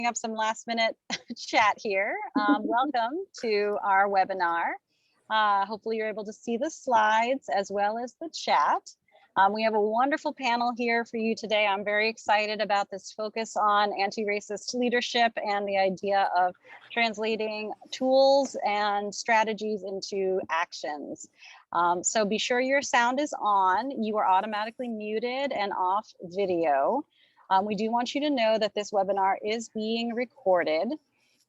up some last minute chat here. Welcome to our webinar. Hopefully you're able to see the slides as well as the chat. We have a wonderful panel here for you today. I'm very excited about this focus on anti-racist leadership and the idea of translating tools and strategies into actions. So be sure your sound is on. You are automatically muted and off video. We do want you to know that this webinar is being recorded.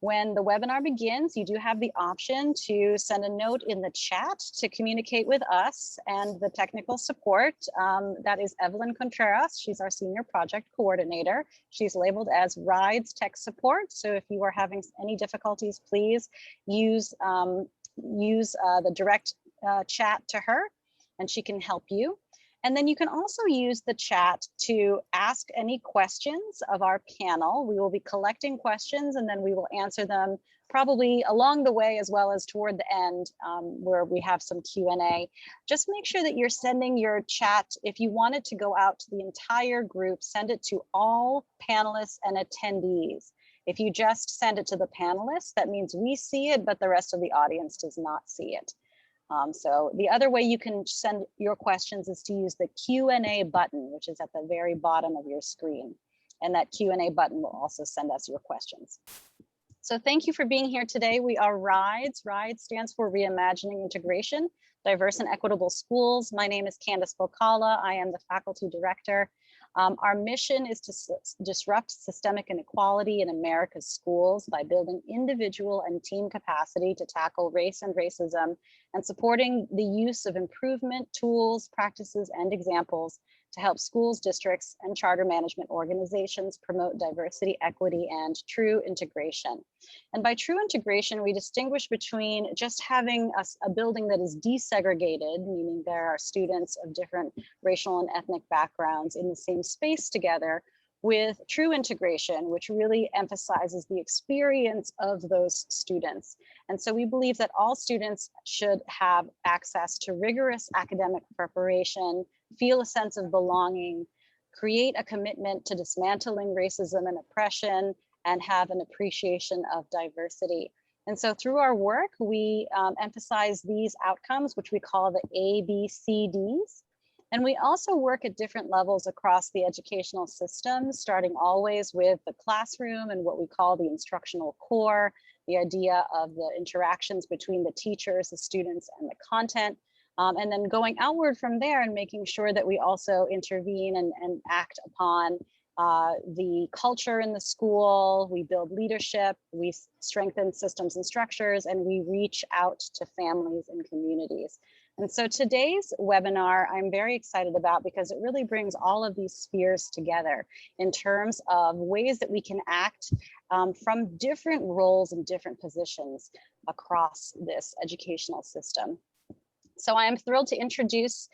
When the webinar begins, you do have the option to send a note in the chat to communicate with us and the technical support. That is Evelyn Contreras. She's our senior project coordinator. She's labeled as Rides Tech Support. So if you are having any difficulties, please use the direct chat to her and she can help you. And then you can also use the chat to ask any questions of our panel. We will be collecting questions and then we will answer them probably along the way as well as toward the end where we have some Q&A. Just make sure that you're sending your chat. If you want it to go out to the entire group, send it to all panelists and attendees. If you just send it to the panelists, that means we see it, but the rest of the audience does not see it. So the other way you can send your questions is to use the Q&A button, which is at the very bottom of your screen. And that Q&A button will also send us your questions. So thank you for being here today. We are RIDES. RIDES stands for Reimagining Integration, Diverse and Equitable Schools. My name is Candace Bocala. I am the faculty director. Our mission is to disrupt systemic inequality in America's schools by building individual and team capacity to tackle race and racism and supporting the use of improvement tools, practices, and examples to help schools, districts, and charter management organizations promote diversity, equity, and true integration. And by true integration, we distinguish between just having a building that is desegregated, meaning there are students of different racial and ethnic backgrounds in the same space together, with true integration, which really emphasizes the experience of those students. And so we believe that all students should have access to rigorous academic preparation, feel a sense of belonging, create a commitment to dismantling racism and oppression, and have an appreciation of diversity. And so through our work, we emphasize these outcomes, which we call the ABCDs. And we also work at different levels across the educational system, starting always with the classroom and what we call the instructional core, the idea of the interactions between the teachers, the students, and the content, and then going outward from there and making sure that we also intervene and act upon the culture in the school. We build leadership, we strengthen systems and structures, and we reach out to families and communities. And so today's webinar, I'm very excited about because it really brings all of these spheres together in terms of ways that we can act from different roles and different positions across this educational system. So I am thrilled to introduce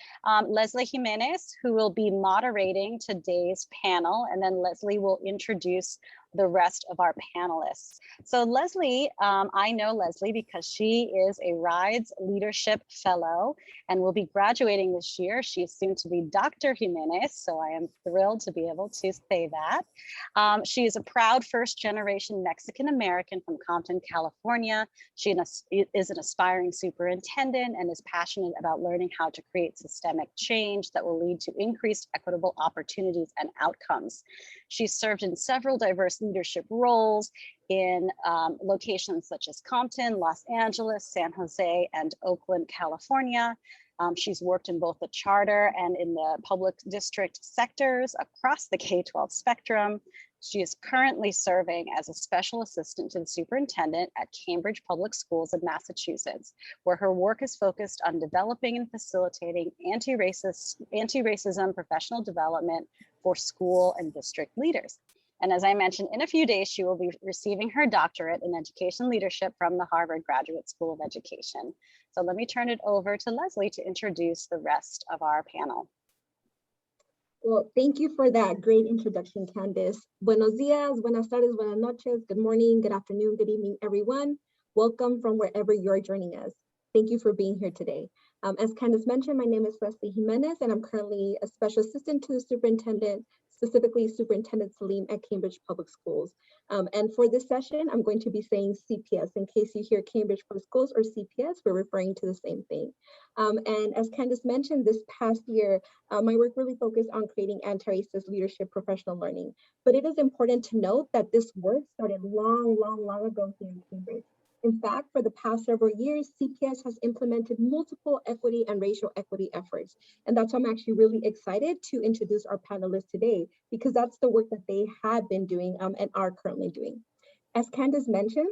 Leslie Jiménez, who will be moderating today's panel, and then Leslie will introduce the rest of our panelists. So Leslie, I know Leslie because she is a RIDES Leadership Fellow and will be graduating this year. She's soon to be Dr. Jiménez, so I am thrilled to be able to say that. She is a proud first-generation Mexican-American from Compton, California. She is an aspiring superintendent and is passionate about learning how to create systemic change that will lead to increased equitable opportunities and outcomes. She's served in several diverse leadership roles in locations such as Compton, Los Angeles, San Jose, and Oakland, California. She's worked in both the charter and in the public district sectors across the K-12 spectrum. She is currently serving as a special assistant to the superintendent at Cambridge Public Schools in Massachusetts, where her work is focused on developing and facilitating anti-racism professional development for school and district leaders. And as I mentioned, in a few days, she will be receiving her doctorate in education leadership from the Harvard Graduate School of Education. So let me turn it over to Leslie to introduce the rest of our panel. Well, thank you for that great introduction, Candace. Buenos dias, buenas tardes, buenas noches, good morning, good afternoon, good evening, everyone. Welcome from wherever you're joining us. Thank you for being here today. As Candace mentioned, my name is Leslie Jiménez, and I'm currently a special assistant to the superintendent specifically Superintendent Salim at Cambridge Public Schools. And for this session, I'm going to be saying CPS. In case you hear Cambridge Public Schools or CPS, we're referring to the same thing. And as Candace mentioned, this past year, my work really focused on creating anti-racist leadership professional learning. But it is important to note that this work started long ago here in Cambridge. In fact, for the past several years, CPS has implemented multiple equity and racial equity efforts. And that's why I'm actually really excited to introduce our panelists today, because that's the work that they had been doing and are currently doing. As Candace mentioned,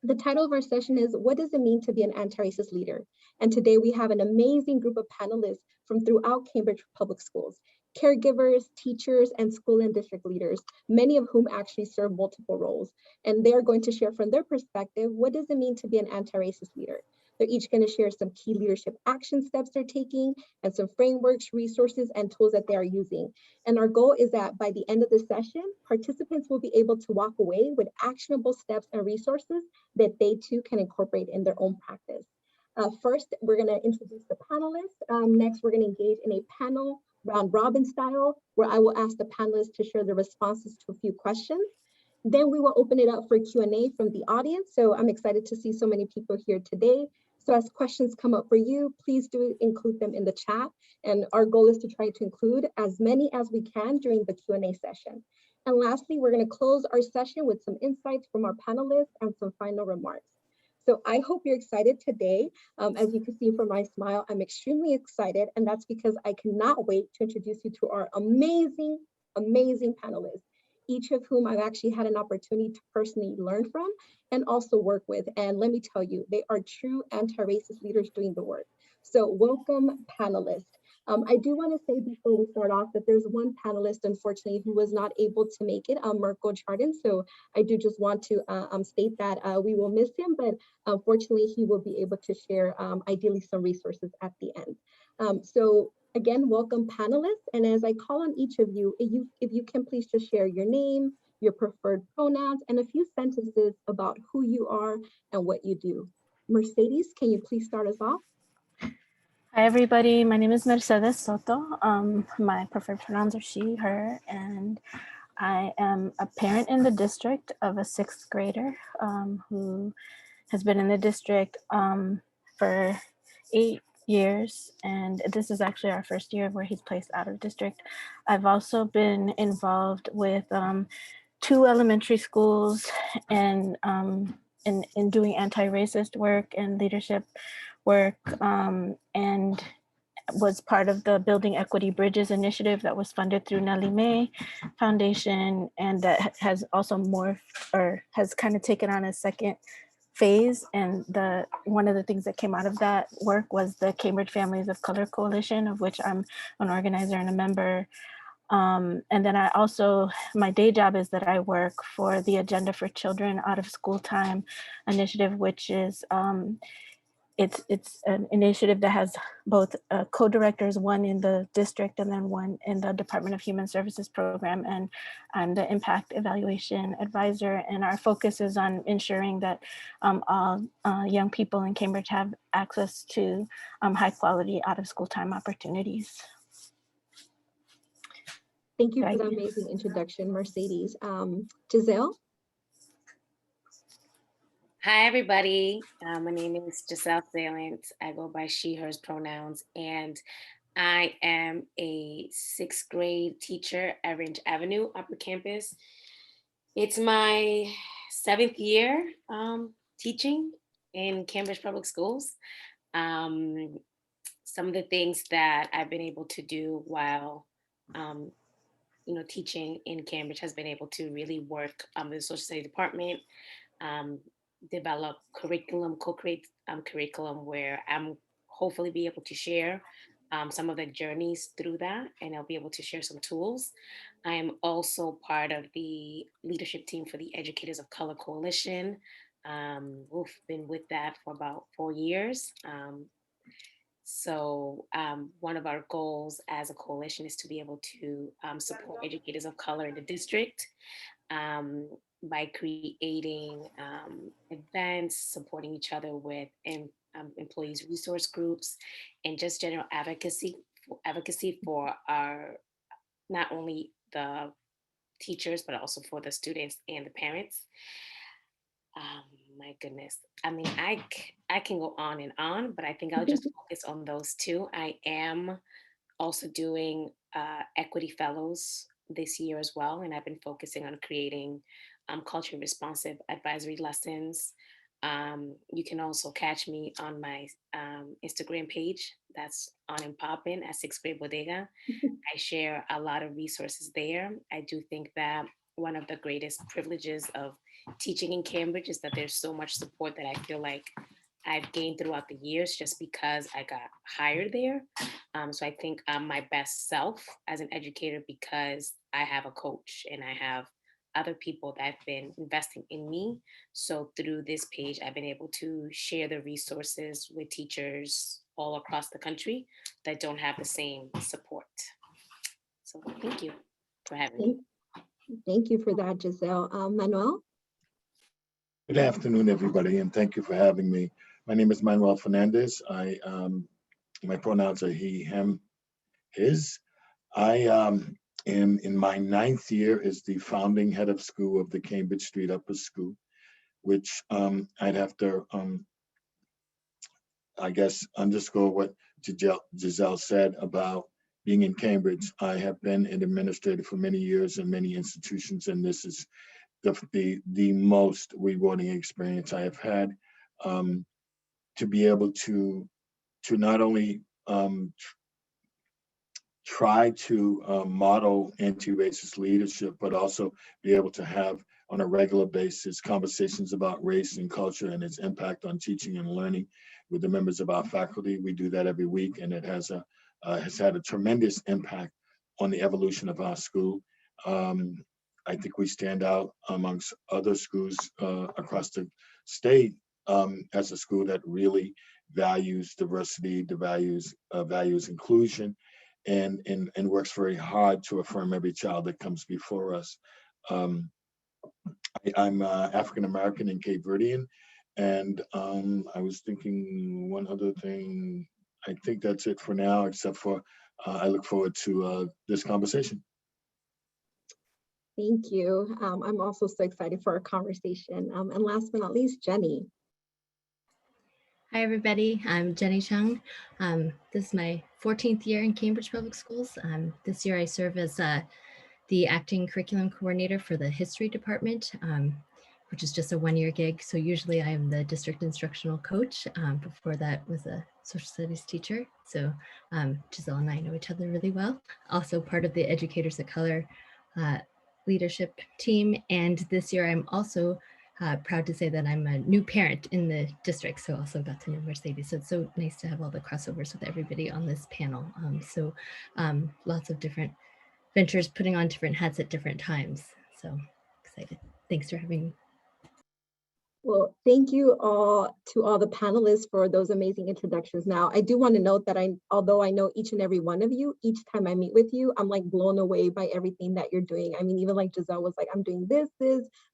the title of our session is, what does it mean to be an anti-racist leader? And today we have an amazing group of panelists from throughout Cambridge Public Schools, caregivers, teachers, and school and district leaders, many of whom actually serve multiple roles. And they're going to share from their perspective, what does it mean to be an anti-racist leader? They're each going to share some key leadership action steps they're taking and some frameworks, resources, and tools that they are using. And our goal is that by the end of the session, participants will be able to walk away with actionable steps and resources that they too can incorporate in their own practice. First, we're going to introduce the panelists. Next, we're going to engage in a panel round robin style, where I will ask the panelists to share their responses to a few questions. Then we will open it up for Q&A from the audience. So I'm excited to see so many people here today. So as questions come up for you, please do include them in the chat. And our goal is to try to include as many as we can during the Q&A session. And lastly, we're going to close our session with some insights from our panelists and some final remarks. So I hope you're excited today. As you can see from my smile, I'm extremely excited. And that's because I cannot wait to introduce you to our amazing panelists, each of whom I've actually had an opportunity to personally learn from and also work with. And let me tell you, they are true anti-racist leaders doing the work. So welcome, panelists. I do want to say before we start off that there's one panelist, unfortunately, who was not able to make it, Mirko Chardon. So I do just want to state that we will miss him, but unfortunately, he will be able to share ideally some resources at the end. So again, welcome panelists. And as I call on each of you, if you can please just share your name, your preferred pronouns, and a few sentences about who you are and what you do. Mercedes, can you please start us off? Hi, everybody. My name is Mercedes Soto. My preferred pronouns are she, her, and I am a parent in the district of a sixth grader who has been in the district for 8 years. And this is actually our first year where he's placed out of district. I've also been involved with 2 elementary schools and in doing anti-racist work and leadership work, and was part of the Building Equity Bridges initiative that was funded through Nellie Mae Foundation, and that has also morphed or has kind of taken on a second phase. And one of the things that came out of that work was the Cambridge Families of Color Coalition, of which I'm an organizer and a member. And then I also, my day job is that I work for the Agenda for Children Out of School Time initiative, which is it's an initiative that has both co-directors, one in the district and then one in the Department of Human Services program. And I'm the impact evaluation advisor. And our focus is on ensuring that all young people in Cambridge have access to high quality out of school time opportunities. Thank you for the amazing introduction, Mercedes. Giselle? Hi, everybody. My name is Gisel Saillant. I go by she, hers pronouns, and I am a 6th grade teacher at Rindge Avenue, Upper Campus. It's my 7th year teaching in Cambridge Public Schools. Some of the things that I've been able to do while teaching in Cambridge has been able to really work with the social studies department, develop curriculum, co-create curriculum where I'm hopefully be able to share some of the journeys through that, and I'll be able to share some tools. I am also part of the leadership team for the Educators of Color Coalition. We've been with that for about 4 years. So one of our goals as a coalition is to be able to support educators of color in the district by creating events, supporting each other with employees resource groups, and just general advocacy for our not only the teachers, but also for the students and the parents. My goodness. I mean, I can go on and on, but I think I'll just focus on those two. I am also doing equity fellows this year as well, and I've been focusing on creating culture responsive advisory lessons. You can also catch me on my Instagram page. That's on and popping at Sixth Grade Bodega. I share a lot of resources there. I do think that one of the greatest privileges of teaching in Cambridge is that there's so much support that I feel like I've gained throughout the years just because I got hired there. So I think I'm my best self as an educator because I have a coach and I have other people that have been investing in me. So through this page, I've been able to share the resources with teachers all across the country that don't have the same support. So thank you for having me. Thank you for that, Giselle. Manuel? Good afternoon, everybody, and thank you for having me. My name is Manuel Fernandez. My pronouns are he, him, his. I am in my 9th year as the founding head of school of the Cambridge Street Upper School, which I'd have to, I guess, underscore what Giselle said about being in Cambridge. I have been an administrator for many years in many institutions, and this is the most rewarding experience I have had, to be able to not only try to model anti-racist leadership, but also be able to have on a regular basis conversations about race and culture and its impact on teaching and learning with the members of our faculty. We do that every week, and it has had a tremendous impact on the evolution of our school. I think we stand out amongst other schools across the state as a school that really values diversity, values inclusion, and works very hard to affirm every child that comes before us. I'm African American and Cape Verdean, and I was thinking one other thing. I think that's it for now, except for I look forward to this conversation. Thank you. I'm also so excited for our conversation. And last but not least, Jenny. Hi, everybody. I'm Jenny Chung. This is my 14th year in Cambridge Public Schools. This year I serve as the acting curriculum coordinator for the history department, which is just a 1-year gig. So usually I'm the district instructional coach. Before that was a social studies teacher. So Giselle and I know each other really well. Also part of the Educators of Color leadership team. And this year I'm also proud to say that I'm a new parent in the district, so also got to know Mercedes. So it's so nice to have all the crossovers with everybody on this panel. Lots of different ventures, putting on different hats at different times. So excited. Thanks for having me. Well, thank you all to all the panelists for those amazing introductions. Now, I do want to note that although I know each and every one of you, each time I meet with you, I'm like blown away by everything that you're doing. I mean, even like Giselle was like, I'm doing this,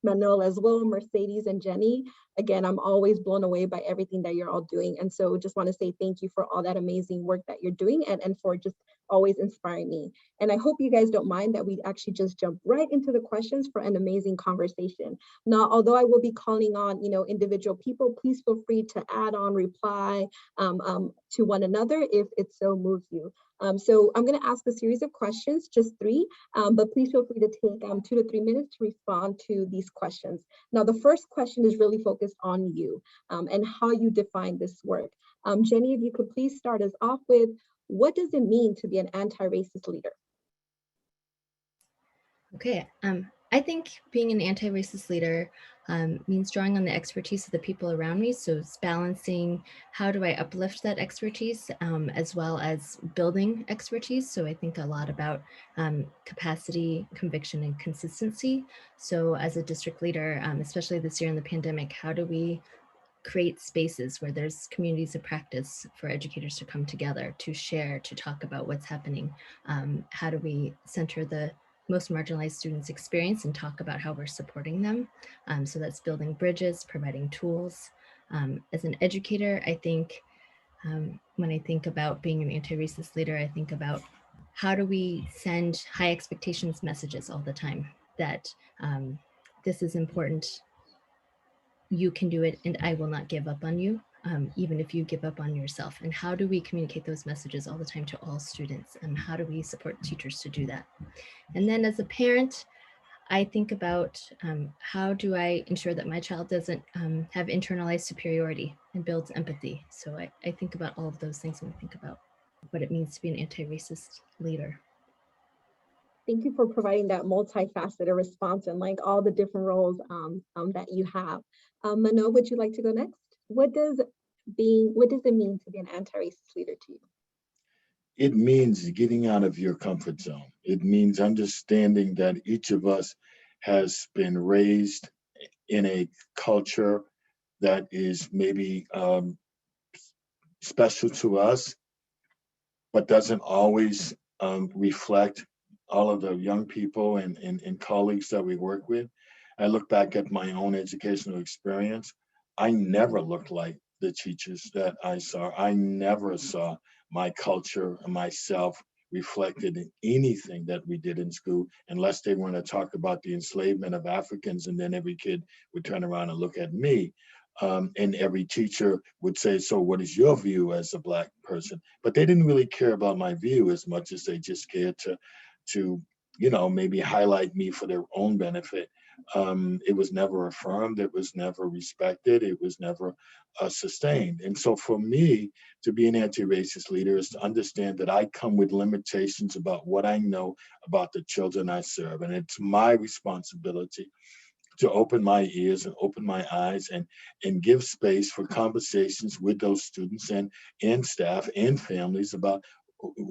Manuel as well, Mercedes and Jenny. Again, I'm always blown away by everything that you're all doing. And so just want to say thank you for all that amazing work that you're doing and for just always inspiring me. And I hope you guys don't mind that we actually just jump right into the questions for an amazing conversation. Now, although I will be calling on, individual people, please feel free to add on, reply to one another if it so moves you. So I'm going to ask a series of questions, just 3, but please feel free to take 2 to 3 minutes to respond to these questions. Now, the first question is really focused on you and how you define this work. Jenny, if you could please start us off with, what does it mean to be an anti-racist leader? Okay, I think being an anti-racist leader means drawing on the expertise of the people around me. So it's balancing how do I uplift that expertise as well as building expertise. So I think a lot about capacity, conviction, and consistency. So as a district leader, especially this year in the pandemic, how do we create spaces where there's communities of practice for educators to come together, to share, to talk about what's happening? How do we center the most marginalized students' experience and talk about how we're supporting them? So that's building bridges, providing tools. As an educator, I think when I think about being an anti-racist leader, I think about how do we send high expectations messages all the time that this is important, you can do it, and I will not give up on you, even if you give up on yourself? And how do we communicate those messages all the time to all students? And how do we support teachers to do that? And then as a parent, I think about how do I ensure that my child doesn't have internalized superiority and builds empathy. So I think about all of those things when I think about what it means to be an anti-racist leader. Thank you for providing that multifaceted response and like all the different roles that you have. Manuel, would you like to go next? What does it mean to be an anti-racist leader to you? It means getting out of your comfort zone. It means understanding that each of us has been raised in a culture that is maybe special to us, but doesn't always reflect all of the young people and colleagues that we work with. I look back at my own educational experience. I never looked like the teachers that I saw. I never saw my culture and myself reflected in anything that we did in school, unless they want to talk about the enslavement of Africans, and then every kid would turn around and look at me. And every teacher would say, so what is your view as a Black person? But they didn't really care about my view as much as they just cared to maybe highlight me for their own benefit. It was never affirmed, it was never respected, it was never sustained. And so for me, to be an anti-racist leader is to understand that I come with limitations about what I know about the children I serve. And it's my responsibility to open my ears and open my eyes and give space for conversations with those students and staff and families about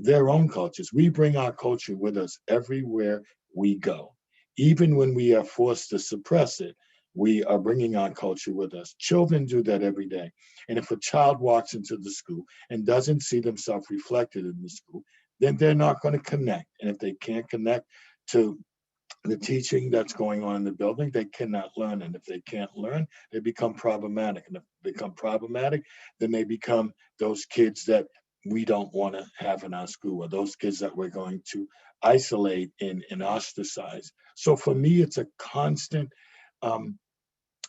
their own cultures. We bring our culture with us everywhere we go. Even when we are forced to suppress it, we are bringing our culture with us. Children do that every day. And if a child walks into the school and doesn't see themselves reflected in the school, then they're not going to connect. And if they can't connect to the teaching that's going on in the building, they cannot learn. And if they can't learn, they become problematic. And if they become problematic, then they become those kids that we don't want to have in our school, or those kids that we're going to isolate and ostracize. So for me, it's a constant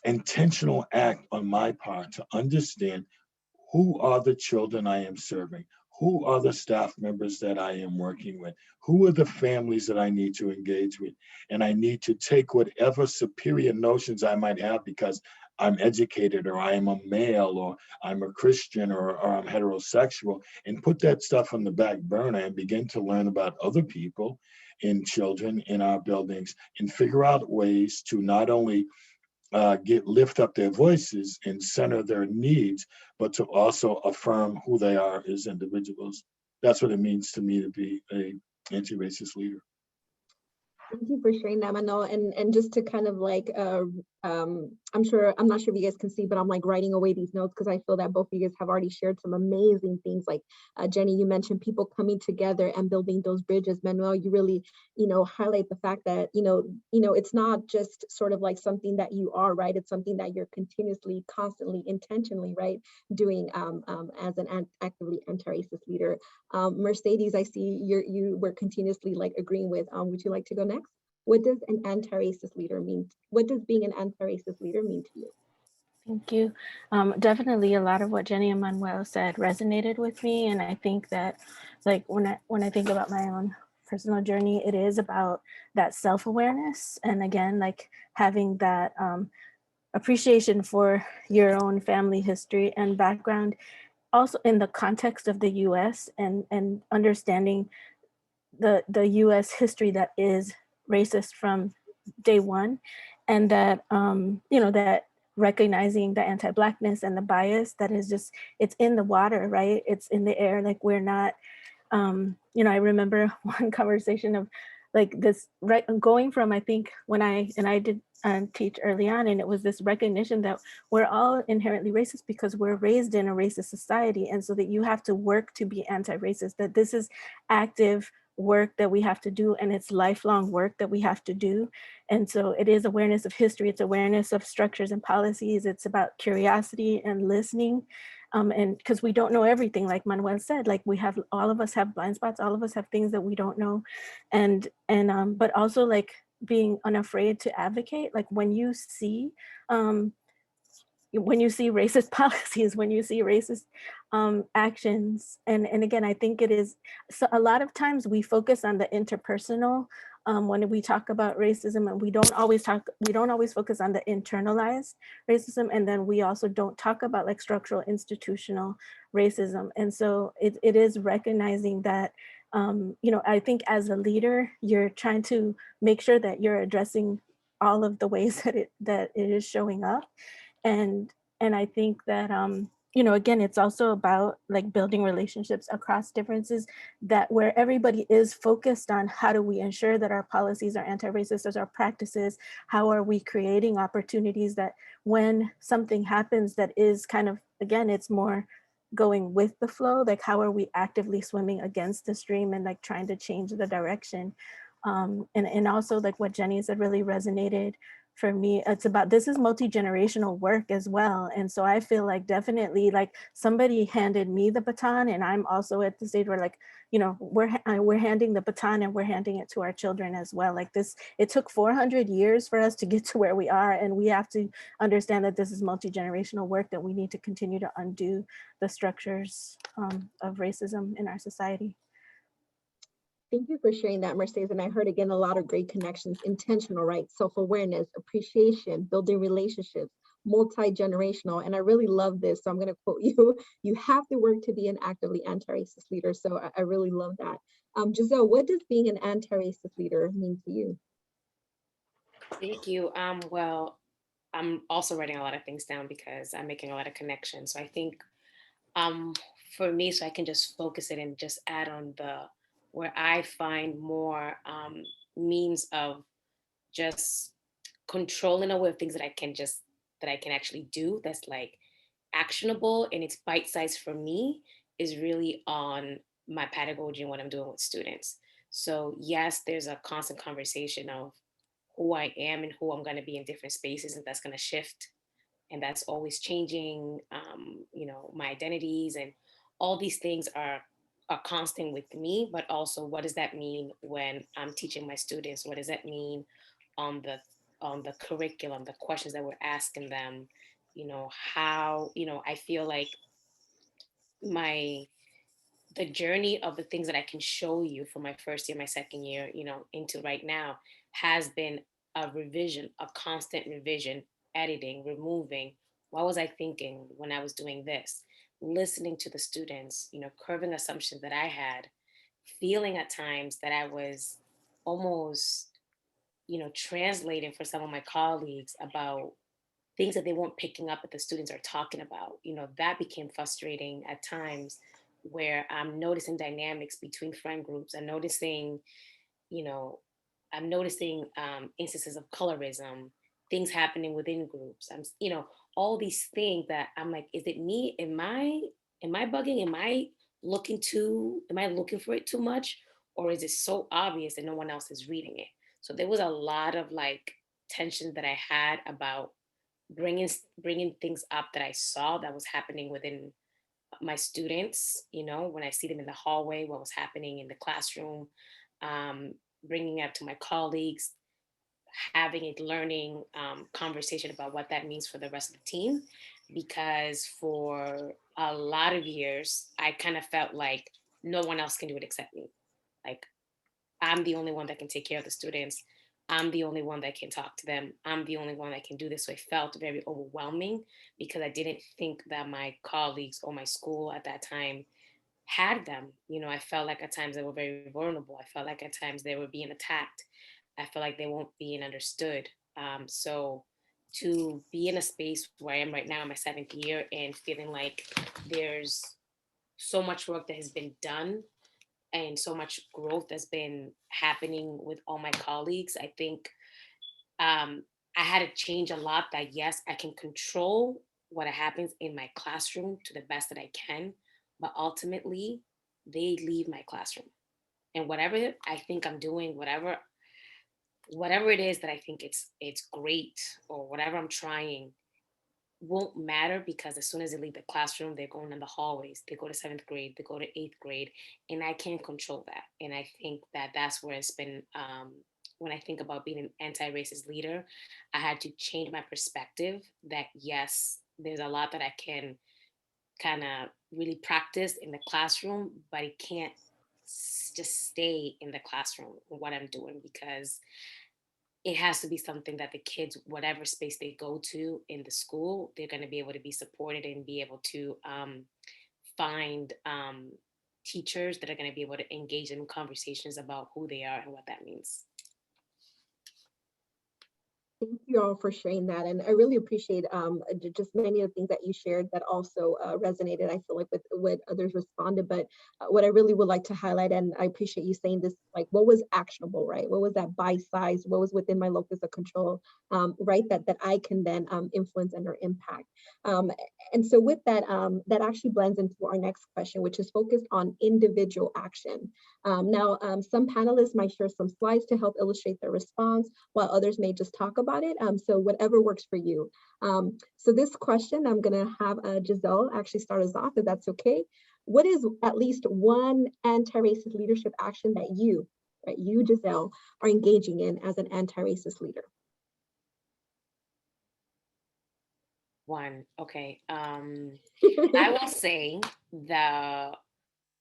intentional act on my part to understand who are the children I am serving? Who are the staff members that I am working with? Who are the families that I need to engage with? And I need to take whatever superior notions I might have because I'm educated, or I am a male, or I'm a Christian, or I'm heterosexual, and put that stuff on the back burner and begin to learn about other people and children in our buildings and figure out ways to not only lift up their voices and center their needs, but to also affirm who they are as individuals. That's what it means to me to be an anti-racist leader. Thank you for sharing that, Manuel. And just to kind of like, I'm not sure if you guys can see, but I'm like writing away these notes because I feel that both of you guys have already shared some amazing things. Like Jenny, you mentioned people coming together and building those bridges. Manuel, you really, highlight the fact that, it's not just sort of like something that you are, right? It's something that you're continuously, constantly, intentionally, right, doing as an actively anti-racist leader. Mercedes, I see you were continuously like agreeing with. Would you like to go next? What does an anti-racist leader mean? What does being an anti-racist leader mean to you? Thank you. Definitely a lot of what Jenny and Manuel said resonated with me. And I think that like when I think about my own personal journey, it is about that self-awareness. And again, like having that appreciation for your own family history and background, also in the context of the US and understanding the US history that is racist from day one, and that that recognizing the anti-Blackness and the bias that is just, it's in the water, right? It's in the air. Like we're not, I remember one conversation of like this, right, going from, I think when I did teach early on, and it was this recognition that we're all inherently racist because we're raised in a racist society. And so that you have to work to be anti-racist, that this is active work that we have to do, and it's lifelong work that we have to do. And so it is awareness of history, it's awareness of structures and policies, it's about curiosity and listening. And because we don't know everything, like Manuel said, like all of us have blind spots, all of us have things that we don't know. But also like being unafraid to advocate, like when you see racist policies, when you see racist actions. And again, I think it is, so a lot of times we focus on the interpersonal when we talk about racism, and we don't always focus on the internalized racism. And then we also don't talk about like structural institutional racism. And so it is recognizing that, I think as a leader, you're trying to make sure that you're addressing all of the ways that it is showing up. And I think that again, it's also about like building relationships across differences, that where everybody is focused on how do we ensure that our policies are anti-racist as our practices, how are we creating opportunities that when something happens that is kind of, again, it's more going with the flow, like how are we actively swimming against the stream and like trying to change the direction. And also like what Jenny said really resonated for me. It's about, this is multi-generational work as well. And so I feel like definitely like somebody handed me the baton, and I'm also at the stage where like, we're handing the baton and we're handing it to our children as well. Like this, it took 400 years for us to get to where we are. And we have to understand that this is multi-generational work, that we need to continue to undo the structures of racism in our society. Thank you for sharing that, Mercedes. And I heard again a lot of great connections: intentional, right? Self-awareness, appreciation, building relationships, multi-generational. And I really love this. So I'm going to quote you: you have to work to be an actively anti-racist leader. So I really love that. Giselle, what does being an anti-racist leader mean to you? Thank you. Well, I'm also writing a lot of things down because I'm making a lot of connections. So I think for me, so I can just focus it and just add on where I find more means of just controlling a way of things that I can actually do, that's like actionable and it's bite-sized for me, is really on my pedagogy and what I'm doing with students. So yes, there's a constant conversation of who I am and who I'm going to be in different spaces, and that's going to shift, and that's always changing. My identities and all these things are constant with me, but also what does that mean when I'm teaching my students? What does that mean on the curriculum, the questions that we're asking them? How, I feel like the journey of the things that I can show you from my first year, my second year, into right now, has been a revision, a constant revision, editing, removing. What was I thinking when I was doing this? Listening to the students, curving assumptions that I had, feeling at times that I was almost, translating for some of my colleagues about things that they weren't picking up that the students are talking about. That became frustrating at times, where I'm noticing dynamics between friend groups. You know, I'm noticing instances of colorism, things happening within groups. All these things that I'm like, is it me? Am I bugging? Am I looking for it too much? Or is it so obvious that no one else is reading it? So there was a lot of like tension that I had about bringing things up that I saw that was happening within my students, when I see them in the hallway, what was happening in the classroom, um, bringing it up to my colleagues, having a learning conversation about what that means for the rest of the team. Because for a lot of years, I kind of felt like no one else can do it except me. Like, I'm the only one that can take care of the students. I'm the only one that can talk to them. I'm the only one that can do this. So it felt very overwhelming because I didn't think that my colleagues or my school at that time had them. I felt like at times they were very vulnerable. I felt like at times they were being attacked. I felt like they weren't being understood. So to be in a space where I am right now in my 7th year and feeling like there's so much work that has been done and so much growth that's been happening with all my colleagues, I think I had to change a lot. That yes, I can control what happens in my classroom to the best that I can, but ultimately they leave my classroom. And whatever I think I'm doing, whatever it is that I think it's great, or whatever I'm trying, won't matter because as soon as they leave the classroom, they're going in the hallways, they go to 7th grade, they go to 8th grade, and I can't control that. And I think that that's where it's been, when I think about being an anti-racist leader, I had to change my perspective that yes, there's a lot that I can kind of really practice in the classroom, but it can't just stay in the classroom what I'm doing, because it has to be something that the kids, whatever space they go to in the school, they're going to be able to be supported and be able to find teachers that are going to be able to engage in conversations about who they are and what that means. Thank you all for sharing that. And I really appreciate just many of the things that you shared that also resonated, I feel like, with what others responded. But what I really would like to highlight, and I appreciate you saying this, like what was actionable, right? What was that bite size? What was within my locus of control, right? That I can then influence and or impact. And so with that, that actually blends into our next question, which is focused on individual action. Now, some panelists might share some slides to help illustrate their response, while others may just talk about it. So whatever works for you. So this question, I'm going to have Gisel actually start us off, if that's okay. What is at least one anti-racist leadership action that you, right, you, Gisel, are engaging in as an anti-racist leader? One, okay. I will say the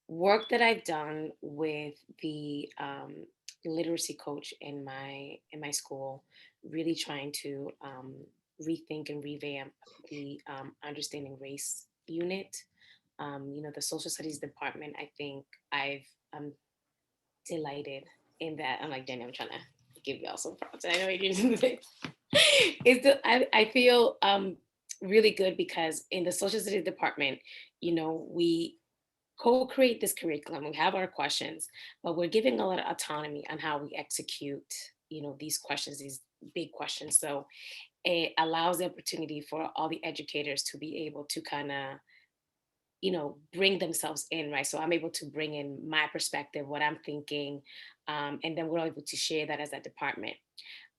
work that I've done with the literacy coach in my school, really trying to rethink and revamp the understanding race unit. The social studies department, I think I'm delighted in that. I'm like, Jenny, I'm trying to give y'all some props. I know you're doing this. I feel really good because in the social studies department, we co-create this curriculum, we have our questions, but we're giving a lot of autonomy on how we execute, these questions, these big questions. So it allows the opportunity for all the educators to be able to kind of, bring themselves in, right? So I'm able to bring in my perspective, what I'm thinking, and then we're able to share that as a department.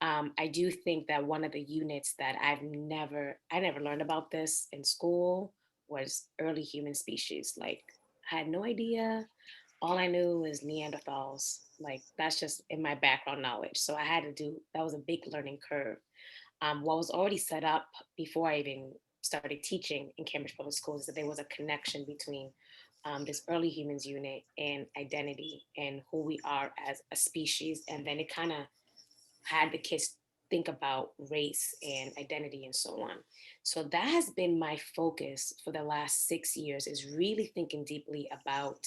I do think that one of the units that I never learned about this in school was early human species. Like, I had no idea. All I knew was Neanderthals. Like, that's just in my background knowledge. So I had to that was a big learning curve. What was already set up before I even started teaching in Cambridge Public Schools is that there was a connection between this early humans unit and identity and who we are as a species. And then it kind of had the kids think about race and identity and so on. So that has been my focus for the last 6 years, is really thinking deeply about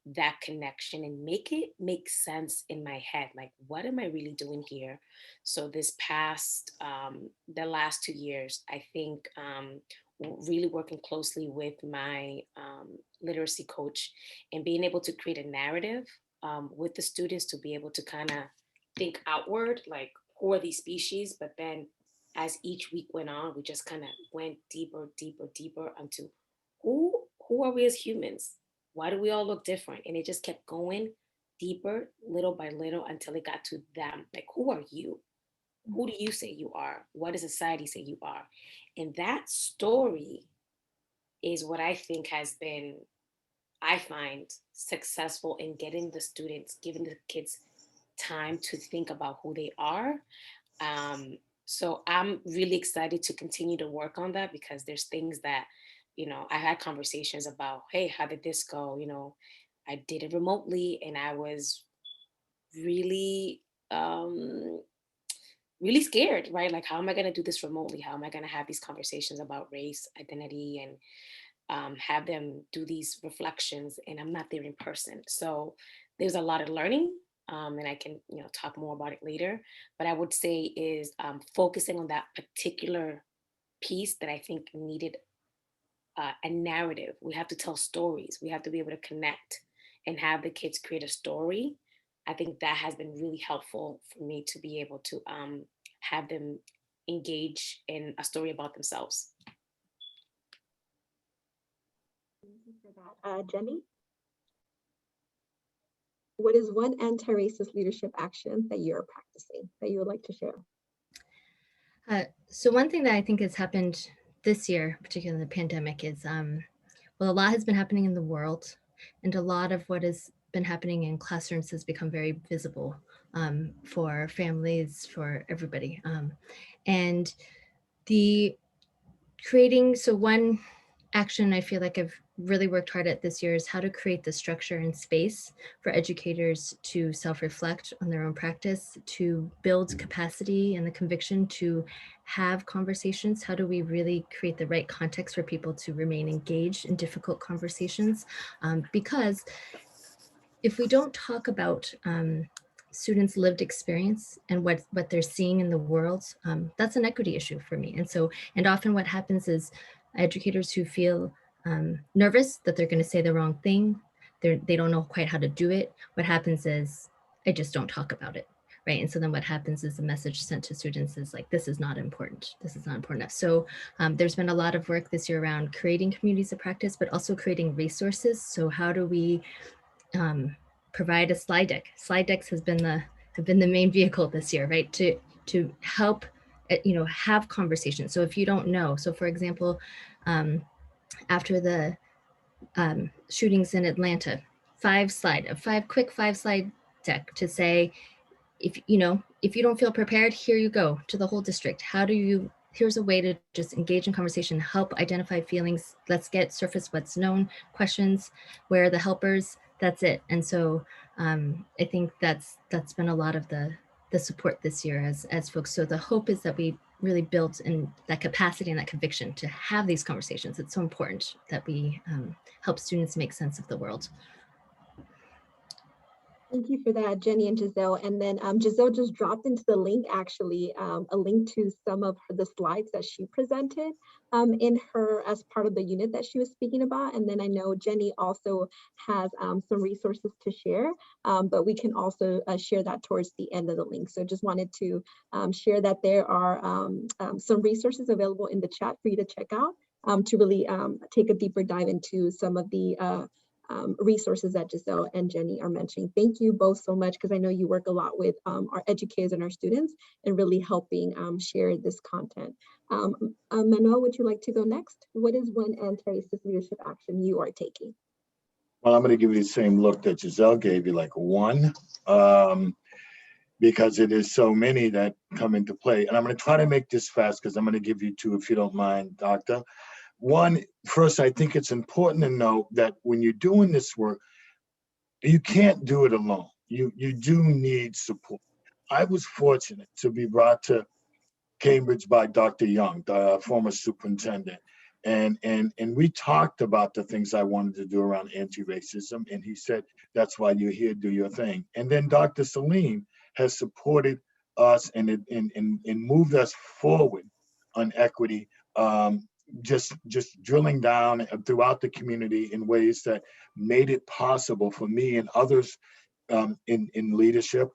that connection and make it make sense in my head. Like, what am I really doing here? So this past, the last 2 years, I think really working closely with my literacy coach and being able to create a narrative with the students to be able to kind of think outward, like, who are these species? But then as each week went on, we just kind of went deeper into who are we as humans? Why do we all look different? And it just kept going deeper, little by little, until it got to them. Like, who are you? Who do you say you are? What does society say you are? And that story is what I think has been, I find, successful in getting the students, giving the kids time to think about who they are. So I'm really excited to continue to work on that, because there's things that, I had conversations about, hey, how did this go? I did it remotely and I was really, really scared, right? Like, how am I going to do this remotely? How am I going to have these conversations about race, identity, and have them do these reflections? And I'm not there in person. So there's a lot of learning. And I can, talk more about it later. But I would say is focusing on that particular piece that I think needed a narrative. We have to tell stories. We have to be able to connect and have the kids create a story. I think that has been really helpful for me to be able to have them engage in a story about themselves. Thank you for that. Jenny? What is one anti-racist leadership action that you're practicing that you would like to share? So one thing that I think has happened this year, particularly the pandemic, is well, a lot has been happening in the world, and a lot of what has been happening in classrooms has become very visible for families, for everybody. And the creating, so one action I feel like I've really worked hard at this year is how to create the structure and space for educators to self-reflect on their own practice, to build capacity and the conviction to have conversations. How do we really create the right context for people to remain engaged in difficult conversations? Because if we don't talk about students' lived experience and what they're seeing in the world, that's an equity issue for me. And often what happens is educators who feel nervous that they're going to say the wrong thing, they don't know quite how to do it. What happens is I just don't talk about it, right? And so then what happens is the message sent to students is like, this is not important. This is not important enough. So there's been a lot of work this year around creating communities of practice, but also creating resources. So how do we provide a slide deck? Slide decks have been the main vehicle this year, right? To help, have conversations. So if you don't know, so for example, after the shootings in Atlanta, quick five slide deck to say, if you don't feel prepared, here you go to the whole district. Here's a way to just engage in conversation, help identify feelings. Let's get surface what's known, questions, where are the helpers, that's it. And so I think that's been a lot of the support this year as folks. So the hope is that we really built in that capacity and that conviction to have these conversations. It's so important that we help students make sense of the world. Thank you for that, Jenny and Giselle. And then Giselle just dropped into the link, actually, a link to some of the slides that she presented as part of the unit that she was speaking about. And then I know Jenny also has some resources to share, but we can also share that towards the end of the link. So just wanted to share that there are some resources available in the chat for you to check out to really take a deeper dive into some of the resources that Giselle and Jenny are mentioning. Thank you both so much, because I know you work a lot with our educators and our students and really helping share this content. Manuel, would you like to go next? What is one anti-racist leadership action you are taking? Well, I'm going to give you the same look that Giselle gave you, like one, because it is so many that come into play. And I'm going to try to make this fast because I'm going to give you two, if you don't mind, Doctor. One, first, I think it's important to know that when you're doing this work, you can't do it alone. You do need support. I was fortunate to be brought to Cambridge by Dr. Young, the former superintendent. And we talked about the things I wanted to do around anti-racism. And he said, that's why you're here, do your thing. And then Dr. Saillant has supported us and moved us forward on equity, just drilling down throughout the community in ways that made it possible for me and others in leadership.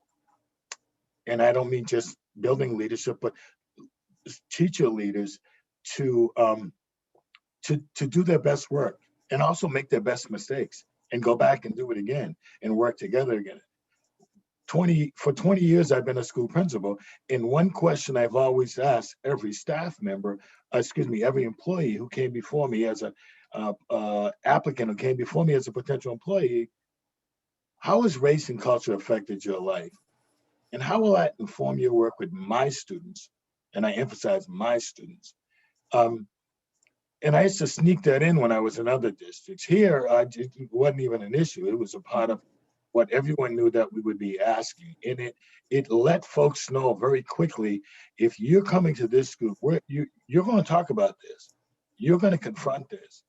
And I don't mean just building leadership, but teacher leaders to do their best work and also make their best mistakes and go back and do it again and work together again. For 20 years, I've been a school principal. And one question I've always asked every staff member, every employee who came before me as a applicant who came before me as a potential employee, how has race and culture affected your life? And how will that inform your work with my students? And I emphasize my students. And I used to sneak that in when I was in other districts. Here, it wasn't even an issue. It was a part of what everyone knew that we would be asking. And it let folks know very quickly, if you're coming to this group, you're going to talk about this. You're going to confront this.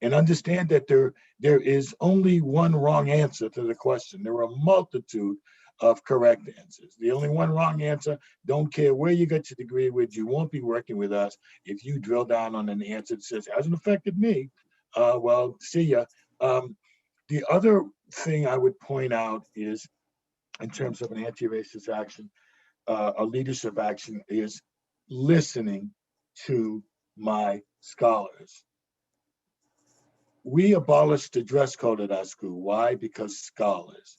And understand that there is only one wrong answer to the question. There are a multitude of correct answers. The only one wrong answer, don't care where you got your degree with, you won't be working with us if you drill down on an answer that says, hasn't affected me. Well, see ya. The other thing I would point out is, in terms of an anti-racist action, a leadership action, is listening to my scholars. We abolished the dress code at our school. Why? Because scholars.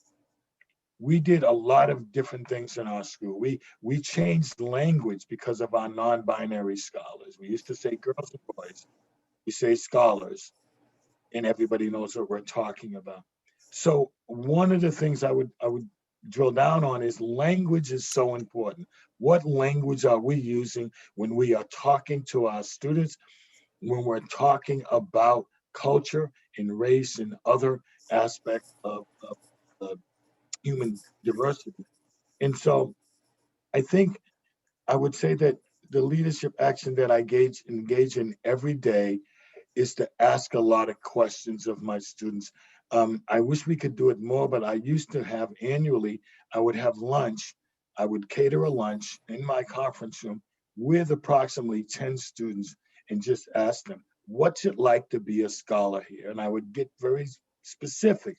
We did a lot of different things in our school. We changed language because of our non-binary scholars. We used to say girls and boys. We say scholars, and everybody knows what we're talking about. So one of the things I would drill down on is language is so important. What language are we using when we are talking to our students, when we're talking about culture and race and other aspects of human diversity? And so I think I would say that the leadership action that I engage in every day is to ask a lot of questions of my students. I wish we could do it more, but I used to have annually, I would have lunch. I would cater a lunch in my conference room with approximately 10 students and just ask them, what's it like to be a scholar here? And I would get very specific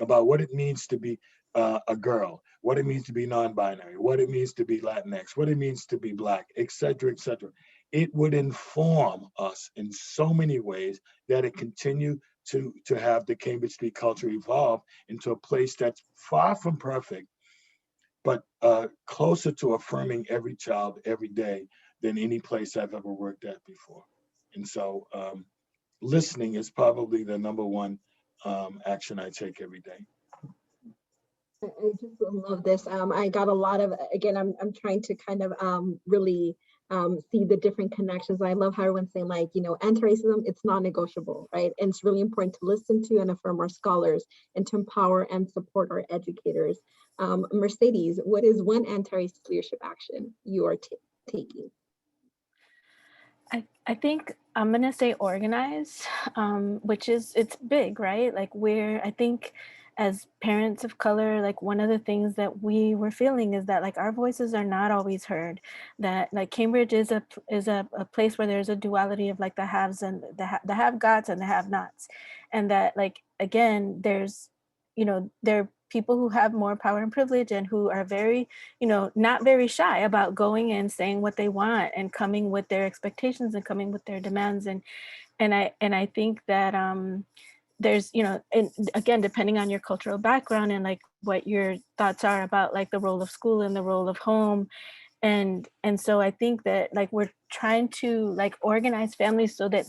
about what it means to be a girl, what it means to be non-binary, what it means to be Latinx, what it means to be Black, et cetera, et cetera. It would inform us in so many ways that it continue to have the Cambridge Street culture evolve into a place that's far from perfect, but closer to affirming every child every day than any place I've ever worked at before. And so listening is probably the number one action I take every day. I just love this. I got a lot of, again, I'm trying to kind of really see the different connections. I love how everyone's saying, like, you know, anti-racism, it's non-negotiable, right? And it's really important to listen to and affirm our scholars and to empower and support our educators. Mercedes, what is one anti-racist leadership action you are taking? I think I'm gonna say organize, which is, it's big, right? Like I think as parents of color, like one of the things that we were feeling is that like our voices are not always heard, that like Cambridge is a place where there's a duality of like the haves and the have-gots and the have-nots. And that like, again, there's, you know, there are people who have more power and privilege and who are very, you know, not very shy about going and saying what they want and coming with their expectations and coming with their demands. And I think that there's, you know, and again, depending on your cultural background and like what your thoughts are about like the role of school and the role of home. And so I think that like we're trying to like organize families so that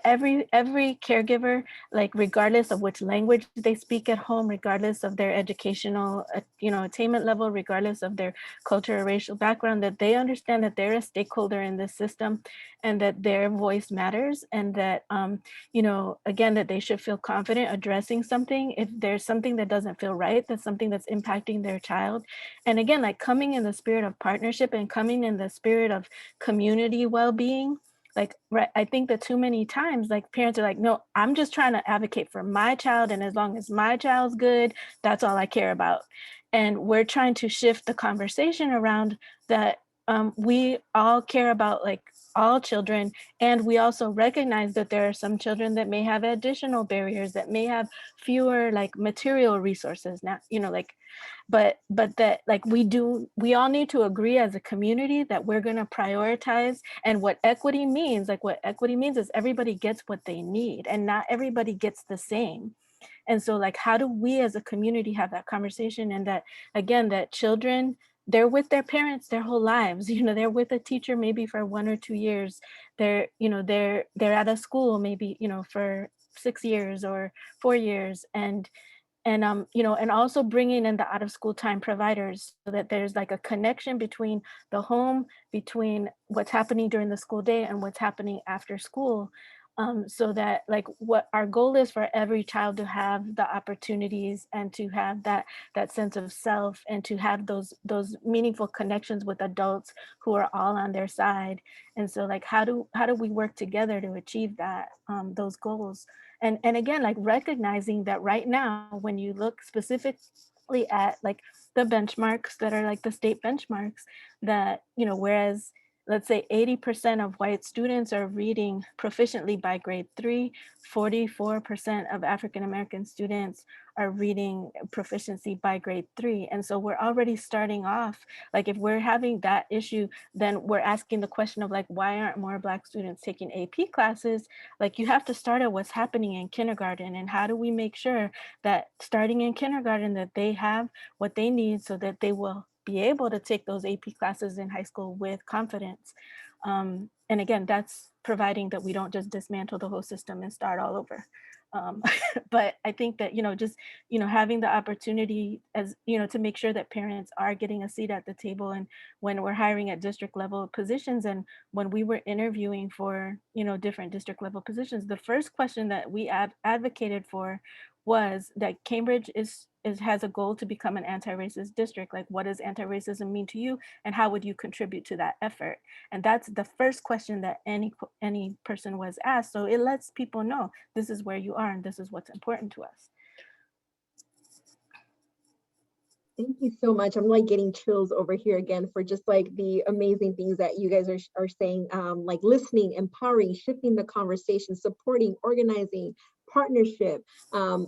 every caregiver, like regardless of which language they speak at home, regardless of their educational you know, attainment level, regardless of their cultural or racial background, that they understand that they're a stakeholder in this system and that their voice matters, and that you know, again, that they should feel confident addressing something if there's something that doesn't feel right, that's something that's impacting their child. And again, like coming in the spirit of partnership and coming in the spirit of community well-being. Like, right, I think that too many times, like parents are like, no, I'm just trying to advocate for my child. And as long as my child's good, that's all I care about. And we're trying to shift the conversation around that we all care about like all children. And we also recognize that there are some children that may have additional barriers, that may have fewer like material resources now, you know, like, but that like we all need to agree as a community that we're going to prioritize. And what equity means, like what equity means is everybody gets what they need and not everybody gets the same. And so like, how do we as a community have that conversation? And that, again, that children, they're with their parents their whole lives, you know, they're with a teacher maybe for 1 or 2 years, they're, you know, they're at a school maybe, you know, for 6 years or 4 years. And you know, and also bringing in the out of school time providers so that there's like a connection between the home, between what's happening during the school day and what's happening after school. So that like what our goal is for every child to have the opportunities and to have that sense of self and to have those meaningful connections with adults who are all on their side. And so like, how do we work together to achieve that, those goals? And again, like recognizing that right now, when you look specifically at like the benchmarks that are like the state benchmarks, that, you know, whereas let's say 80% of white students are reading proficiently by grade 3, 44% of African-American students are reading proficiency by grade 3. And so we're already starting off, like if we're having that issue, then we're asking the question of like, why aren't more Black students taking AP classes? Like you have to start at what's happening in kindergarten, and how do we make sure that starting in kindergarten that they have what they need so that they will be able to take those AP classes in high school with confidence. And again, that's providing that we don't just dismantle the whole system and start all over. But I think that, just, having the opportunity as, to make sure that parents are getting a seat at the table. And when we're hiring at district level positions, and when we were interviewing for, different district level positions, the first question that we advocated for was that Cambridge has a goal to become an anti-racist district. Like, what does anti-racism mean to you, and how would you contribute to that effort? And that's the first question that any person was asked. So it lets people know this is where you are and this is what's important to us. Thank you so much. I'm like getting chills over here again for just like the amazing things that you guys are saying, like listening, empowering, shifting the conversation, supporting, organizing, partnership, and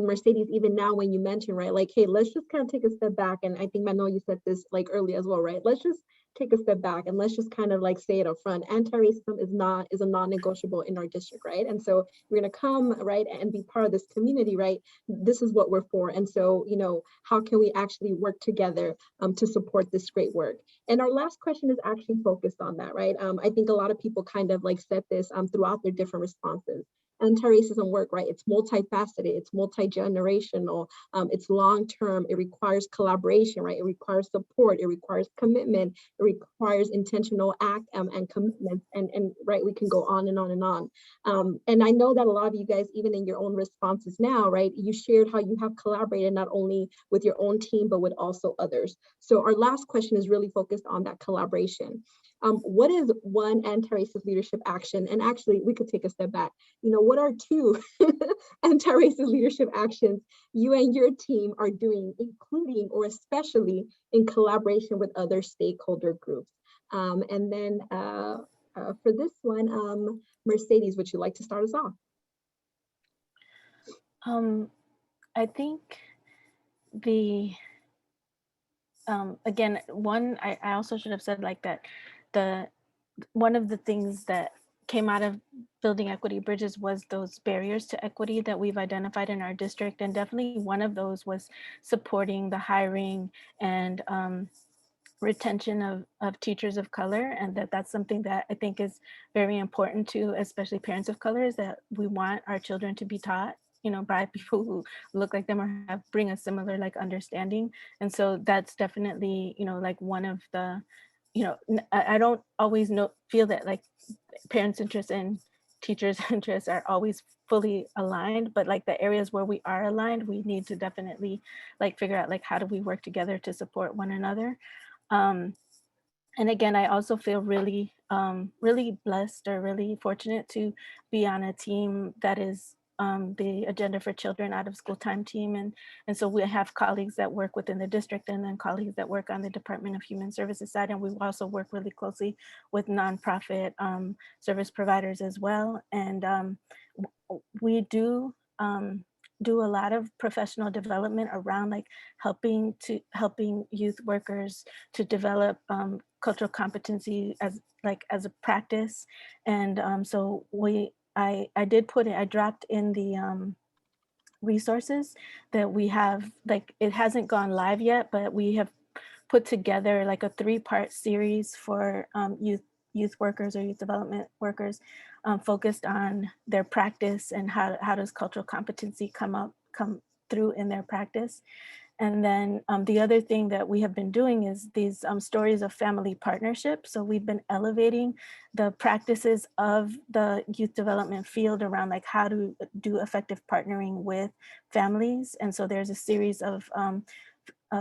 Mercedes, even now when you mention, right, like, hey, let's just kind of take a step back. And I think Manuel, you said this like earlier as well, right? Let's just take a step back and let's just kind of like say it up front. Anti-racism is a non-negotiable in our district, right? And so we're going to come, right, and be part of this community, right? This is what we're for. And so, how can we actually work together to support this great work? And our last question is actually focused on that, right? I think a lot of people kind of like said this throughout their different responses. Anti-racism work, right? It's multifaceted, it's multi-generational, it's long-term, it requires collaboration, right? It requires support, it requires commitment, it requires intentional act and commitments, and right, we can go on and on and on. And I know that a lot of you guys, even in your own responses now, right, you shared how you have collaborated not only with your own team, but with also others. So our last question is really focused on that collaboration. What is one anti-racist leadership action? And actually, we could take a step back. What are two anti-racist leadership actions you and your team are doing, including or especially in collaboration with other stakeholder groups? And then for this one, Mercedes, would you like to start us off? I think again, one, I also should have said like that one of the things that came out of building equity bridges was those barriers to equity that we've identified in our district. And definitely one of those was supporting the hiring and retention of teachers of color. And that's something that I think is very important to, especially parents of color, is that we want our children to be taught by people who look like them or bring a similar like understanding. And so that's definitely, like one of the, I don't always feel that like parents' interests and teachers' interests are always fully aligned, but like the areas where we are aligned, we need to definitely like figure out like how do we work together to support one another. And again, I also feel really, really blessed or really fortunate to be on a team that is the Agenda for Children Out of School Time team. And so we have colleagues that work within the district and then colleagues that work on the Department of Human Services side. And we also work really closely with nonprofit service providers as well. And we do a lot of professional development around like helping youth workers to develop cultural competency as a practice. And so I dropped in the resources that we have, like it hasn't gone live yet, but we have put together like a 3-part series for youth workers or youth development workers focused on their practice and how does cultural competency come through in their practice. And then the other thing that we have been doing is these stories of family partnership. So we've been elevating the practices of the youth development field around like how to do effective partnering with families. And so there's a series of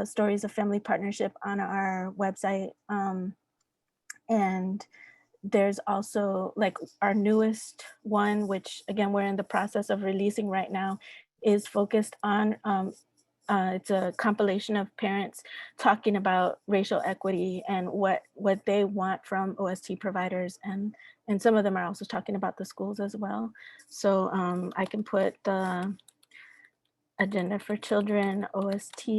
stories of family partnership on our website. And there's also like our newest one, which again, we're in the process of releasing right now, is focused on it's a compilation of parents talking about racial equity and what they want from OST providers, and some of them are also talking about the schools as well. So I can put the Agenda for Children, OST,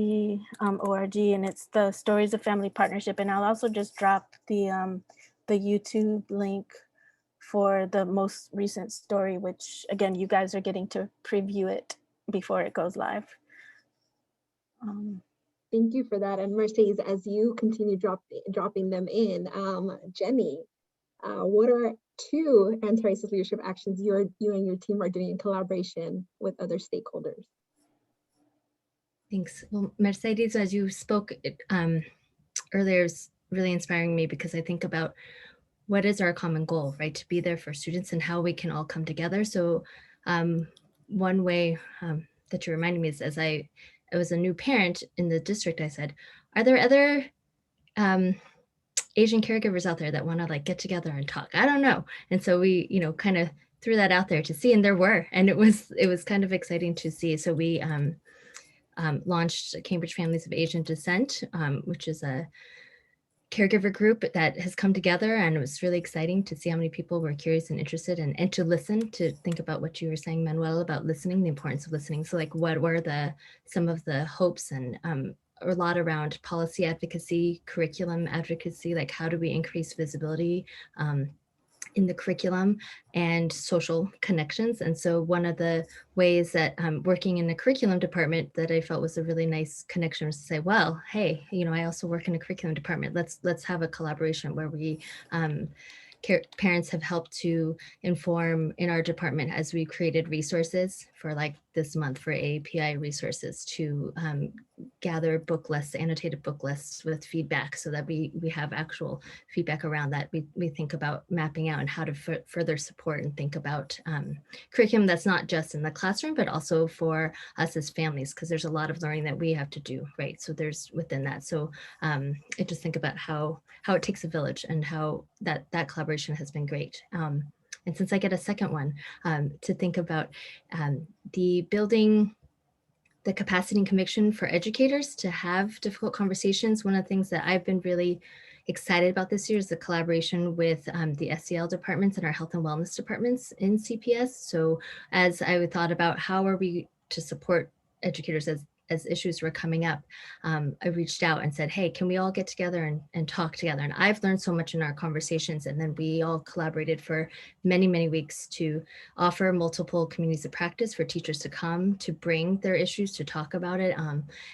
ORG, and it's the Stories of Family Partnership. And I'll also just drop the YouTube link for the most recent story, which again, you guys are getting to preview it before it goes live. Thank you for that. And Mercedes, as you continue dropping them in, Jenny, what are 2 anti-racist leadership actions you and your team are doing in collaboration with other stakeholders? Thanks. Well, Mercedes, as you spoke earlier, is really inspiring me because I think about what is our common goal, right? To be there for students and how we can all come together. So one way that you reminded me is, as I was a new parent in the district, I said, are there other Asian caregivers out there that want to like get together and talk? I don't know. And so we, kind of threw that out there to see, and there were, and it was kind of exciting to see. So we launched Cambridge Families of Asian Descent, which is a caregiver group that has come together, and it was really exciting to see how many people were curious and interested, and to listen, to think about what you were saying, Manuel, about listening, the importance of listening. So like, what were some of the hopes, and a lot around policy advocacy, curriculum advocacy, like how do we increase visibility in the curriculum and social connections. And so one of the ways that working in the curriculum department that I felt was a really nice connection was to say, well, hey, I also work in a curriculum department. Let's have a collaboration where we parents have helped to inform in our department as we created resources for like this month for AAPI resources to gather book lists, annotated book lists with feedback, so that we have actual feedback around that. We think about mapping out and how to further support and think about curriculum that's not just in the classroom, but also for us as families, because there's a lot of learning that we have to do, right? So there's within that. So I just think about how it takes a village, and how that collaboration has been great. And since I get a second one, to think about the building the capacity and conviction for educators to have difficult conversations. One of the things that I've been really excited about this year is the collaboration with the SEL departments and our health and wellness departments in CPS. So as I thought about how are we to support educators as issues were coming up, I reached out and said, hey, can we all get together and talk together? And I've learned so much in our conversations. And then we all collaborated for many, many weeks to offer multiple communities of practice for teachers to come to bring their issues, to talk about it.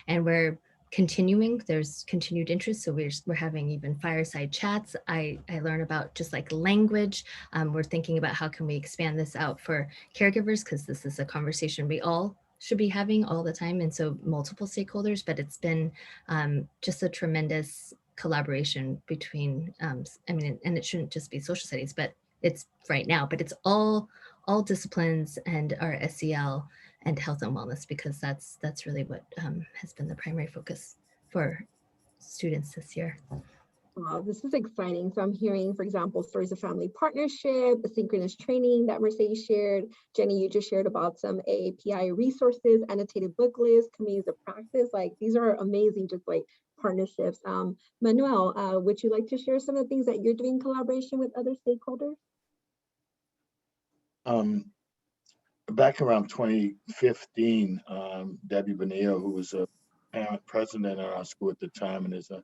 And we're continuing, there's continued interest. So we're having even fireside chats. I learn about just like language. We're thinking about how can we expand this out for caregivers, because this is a conversation we all should be having all the time, and so multiple stakeholders, but it's been just a tremendous collaboration between, and it shouldn't just be social studies, but it's right now, but it's all disciplines and our SEL and health and wellness, because that's really what has been the primary focus for students this year. Wow, this is exciting. So I'm hearing, for example, stories of family partnership, the synchronous training that Mercedes shared. Jenny, you just shared about some AAPI resources, annotated book lists, communities of practice. Like, these are amazing, just like partnerships. Manuel, would you like to share some of the things that you're doing in collaboration with other stakeholders? Back around 2015, Debbie Bonilla, who was a parent president at our school at the time and is a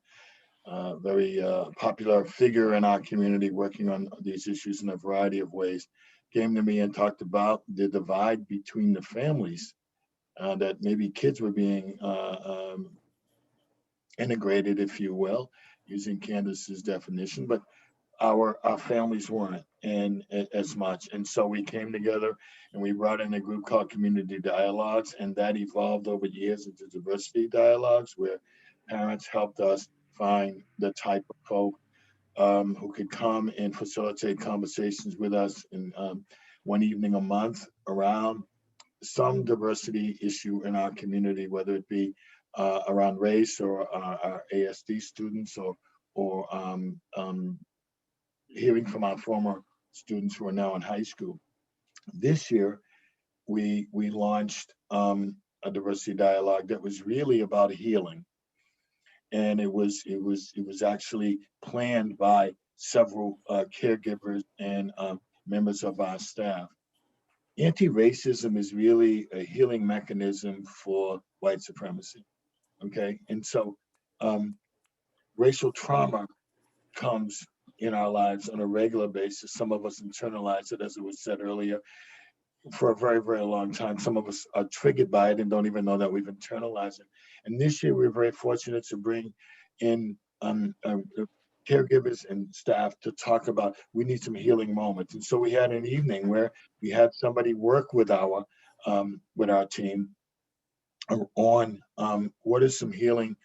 very popular figure in our community working on these issues in a variety of ways, came to me and talked about the divide between the families, that maybe kids were being integrated, if you will, using Candace's definition, but our families weren't, and as much. And so we came together and we brought in a group called Community Dialogues, and that evolved over years into Diversity Dialogues, where parents helped us find the type of folk who could come and facilitate conversations with us in one evening a month around some diversity issue in our community, whether it be around race or our ASD students, or hearing from our former students who are now in high school. This year, we launched a diversity dialogue that was really about healing. And it was actually planned by several caregivers and members of our staff. Anti-racism is really a healing mechanism for white supremacy. Okay, and so racial trauma comes in our lives on a regular basis. Some of us internalize it, as it was said earlier, for a very, very long time. Some of us are triggered by it and don't even know that we've internalized it. And this year, we're very fortunate to bring in caregivers and staff to talk about, we need some healing moments. And so we had an evening where we had somebody work with our team on what is some healing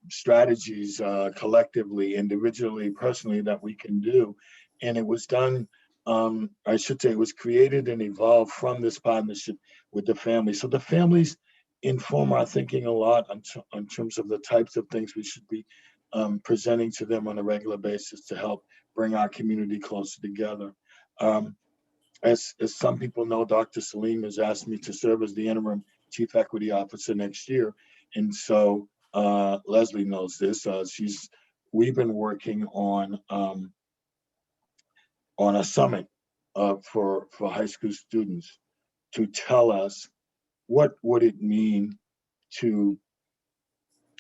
strategies collectively, individually, personally, that we can do. And it was done, I should say, it was created and evolved from this partnership with the family. So the families inform our thinking a lot in terms of the types of things we should be presenting to them on a regular basis to help bring our community closer together. As some people know, Dr. Salim has asked me to serve as the interim chief equity officer next year. And so Leslie knows this. We've been working on a summit for high school students to tell us what would it mean to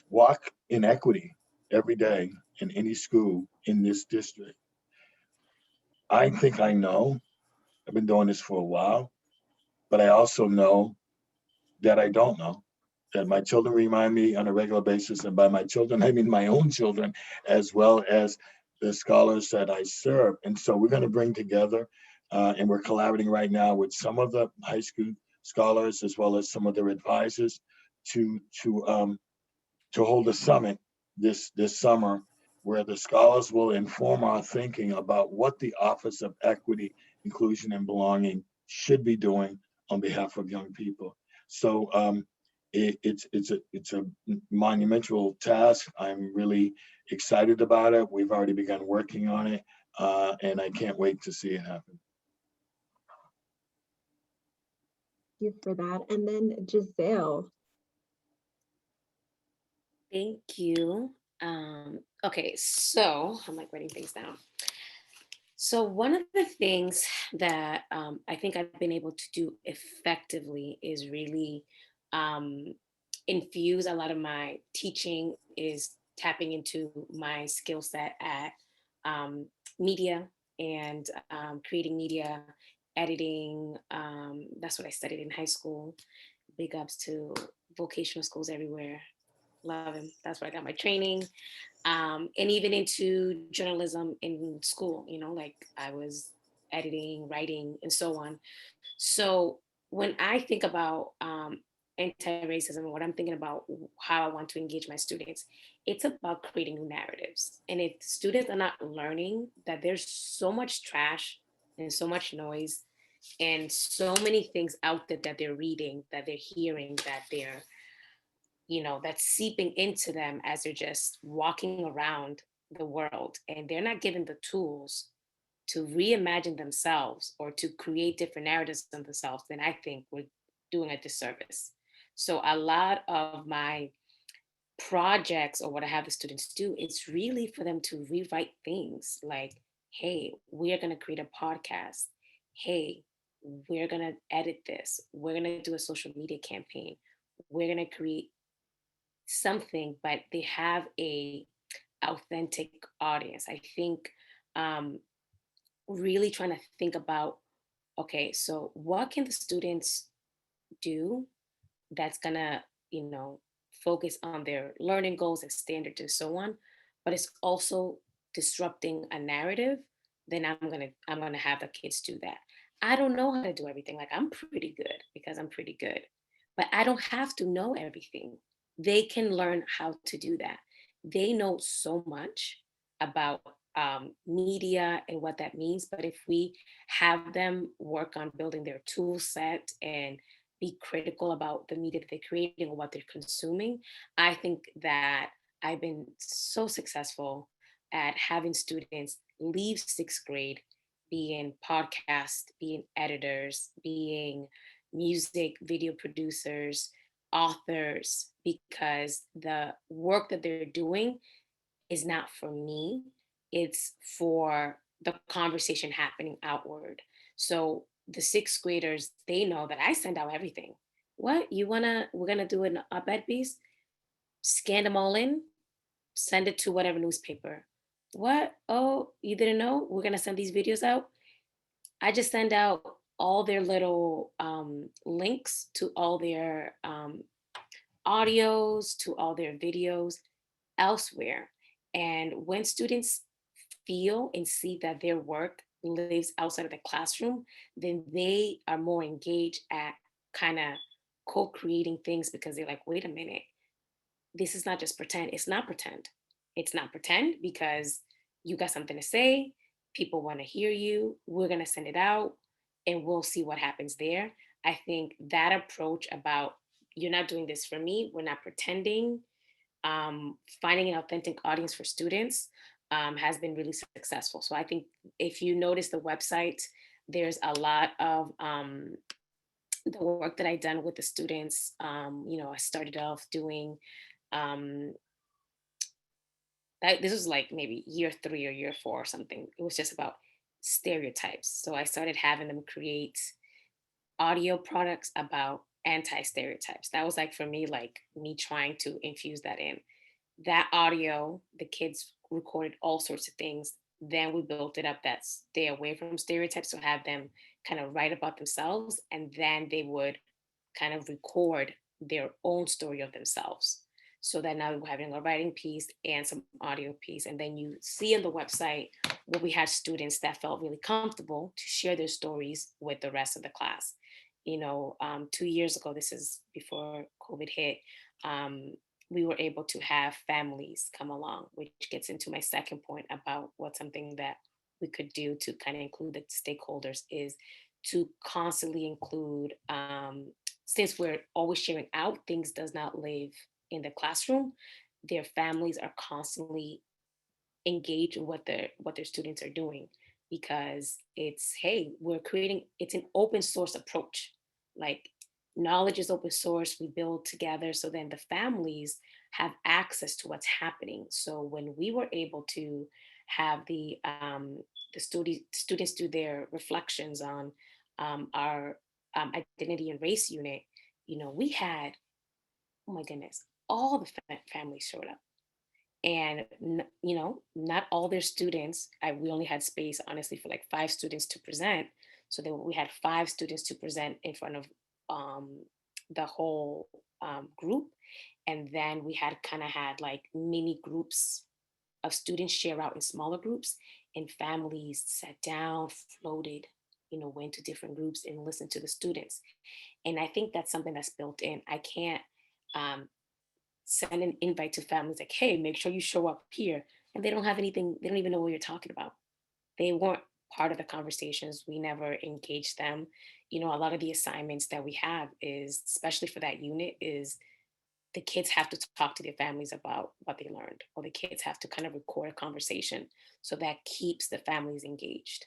walk in equity every day in any school in this district. I think I know. I've been doing this for a while, but I also know that I don't know. That my children remind me on a regular basis, and by my children, I mean my own children, as well as the scholars that I serve. And so we're going to bring together, and we're collaborating right now with some of the high school scholars, as well as some of their advisors, to hold a summit this summer, where the scholars will inform our thinking about what the Office of Equity, Inclusion, and Belonging should be doing on behalf of young people. So it's a monumental task. I'm really excited about it. We've already begun working on it, and I can't wait to see it happen. Thank you for that. And then Giselle. Thank you. Okay, so I'm like writing things down. So one of the things that I think I've been able to do effectively is really infuse a lot of my teaching is tapping into my skill set at media and creating media, editing. That's what I studied in high school. Big ups to vocational schools everywhere. Love him. That's where I got my training. And even into journalism in school, like I was editing, writing, and so on. So when I think about anti-racism, what I'm thinking about how I want to engage my students, it's about creating new narratives. And if students are not learning that there's so much trash and so much noise and so many things out there that they're reading, that they're hearing, that they're that's seeping into them as they're just walking around the world, and they're not given the tools to reimagine themselves or to create different narratives of themselves, then I think we're doing a disservice. So a lot of my projects, or what I have the students do, it's really for them to rewrite things like, hey, we are going to create a podcast. Hey, we're going to edit this. We're going to do a social media campaign. We're going to create something, but they have a authentic audience. I think really trying to think about, okay, so what can the students do that's gonna, focus on their learning goals and standards and so on, but it's also disrupting a narrative, then I'm gonna have the kids do that. I don't know how to do everything. Like I'm pretty good because I'm pretty good, but I don't have to know everything. They can learn how to do that. They know so much about media and what that means, but if we have them work on building their tool set and be critical about the media that they're creating or what they're consuming, I think that I've been so successful at having students leave sixth grade being podcast, being editors, being, music video producers, authors, because the work that they're doing is not for me, it's for the conversation happening outward. So the sixth graders, they know that I send out everything. What, we're gonna do an op-ed piece, scan them all in, send it to whatever newspaper. What? Oh, you didn't know? We're gonna send these videos out. I just send out all their little links to all their audios, to all their videos elsewhere. And when students feel and see that their work lives outside of the classroom, then they are more engaged at kind of co-creating things, because they're like, wait a minute, this is not just pretend. It's not pretend. It's not pretend because you got something to say. People want to hear you. We're going to send it out and we'll see what happens there. I think that approach about, you're not doing this for me, we're not pretending, finding an authentic audience for students has been really successful. So I think if you notice the website, there's a lot of the work that I've done with the students. I started off doing um, this was like maybe year 3 or year 4 or something. It was just about stereotypes. So I started having them create audio products about anti-stereotypes. That was like for me, like me trying to infuse that in. That audio, the kids recorded all sorts of things. Then we built it up that stay away from stereotypes, so have them kind of write about themselves, and then they would kind of record their own story of themselves. So that now we're having a writing piece and some audio piece. And then you see on the website where we had students that felt really comfortable to share their stories with the rest of the class. 2 years ago, this is before COVID hit, we were able to have families come along, which gets into my second point about what's something that we could do to kind of include the stakeholders, is to constantly include, since we're always sharing out, things does not live in the classroom, their families are constantly engaged in what their students are doing, because it's, hey, we're creating, it's an open source approach. Like, knowledge is open source, we build together, so then the families have access to what's happening. So when we were able to have the students do their reflections on our identity and race unit, we had, oh my goodness, all the families showed up. And not all their students, we only had space honestly for like 5 students to present. So then we had 5 students to present in front of the whole group. And then we had like mini groups of students share out in smaller groups, and families sat down, floated, went to different groups and listened to the students. And I think that's something that's built in. I can't send an invite to families like, hey, make sure you show up here. And they don't have anything, they don't even know what you're talking about. They weren't part of the conversations. We never engaged them. A lot of the assignments that we have is, especially for that unit, is the kids have to talk to their families about what they learned, or the kids have to kind of record a conversation. So that keeps the families engaged.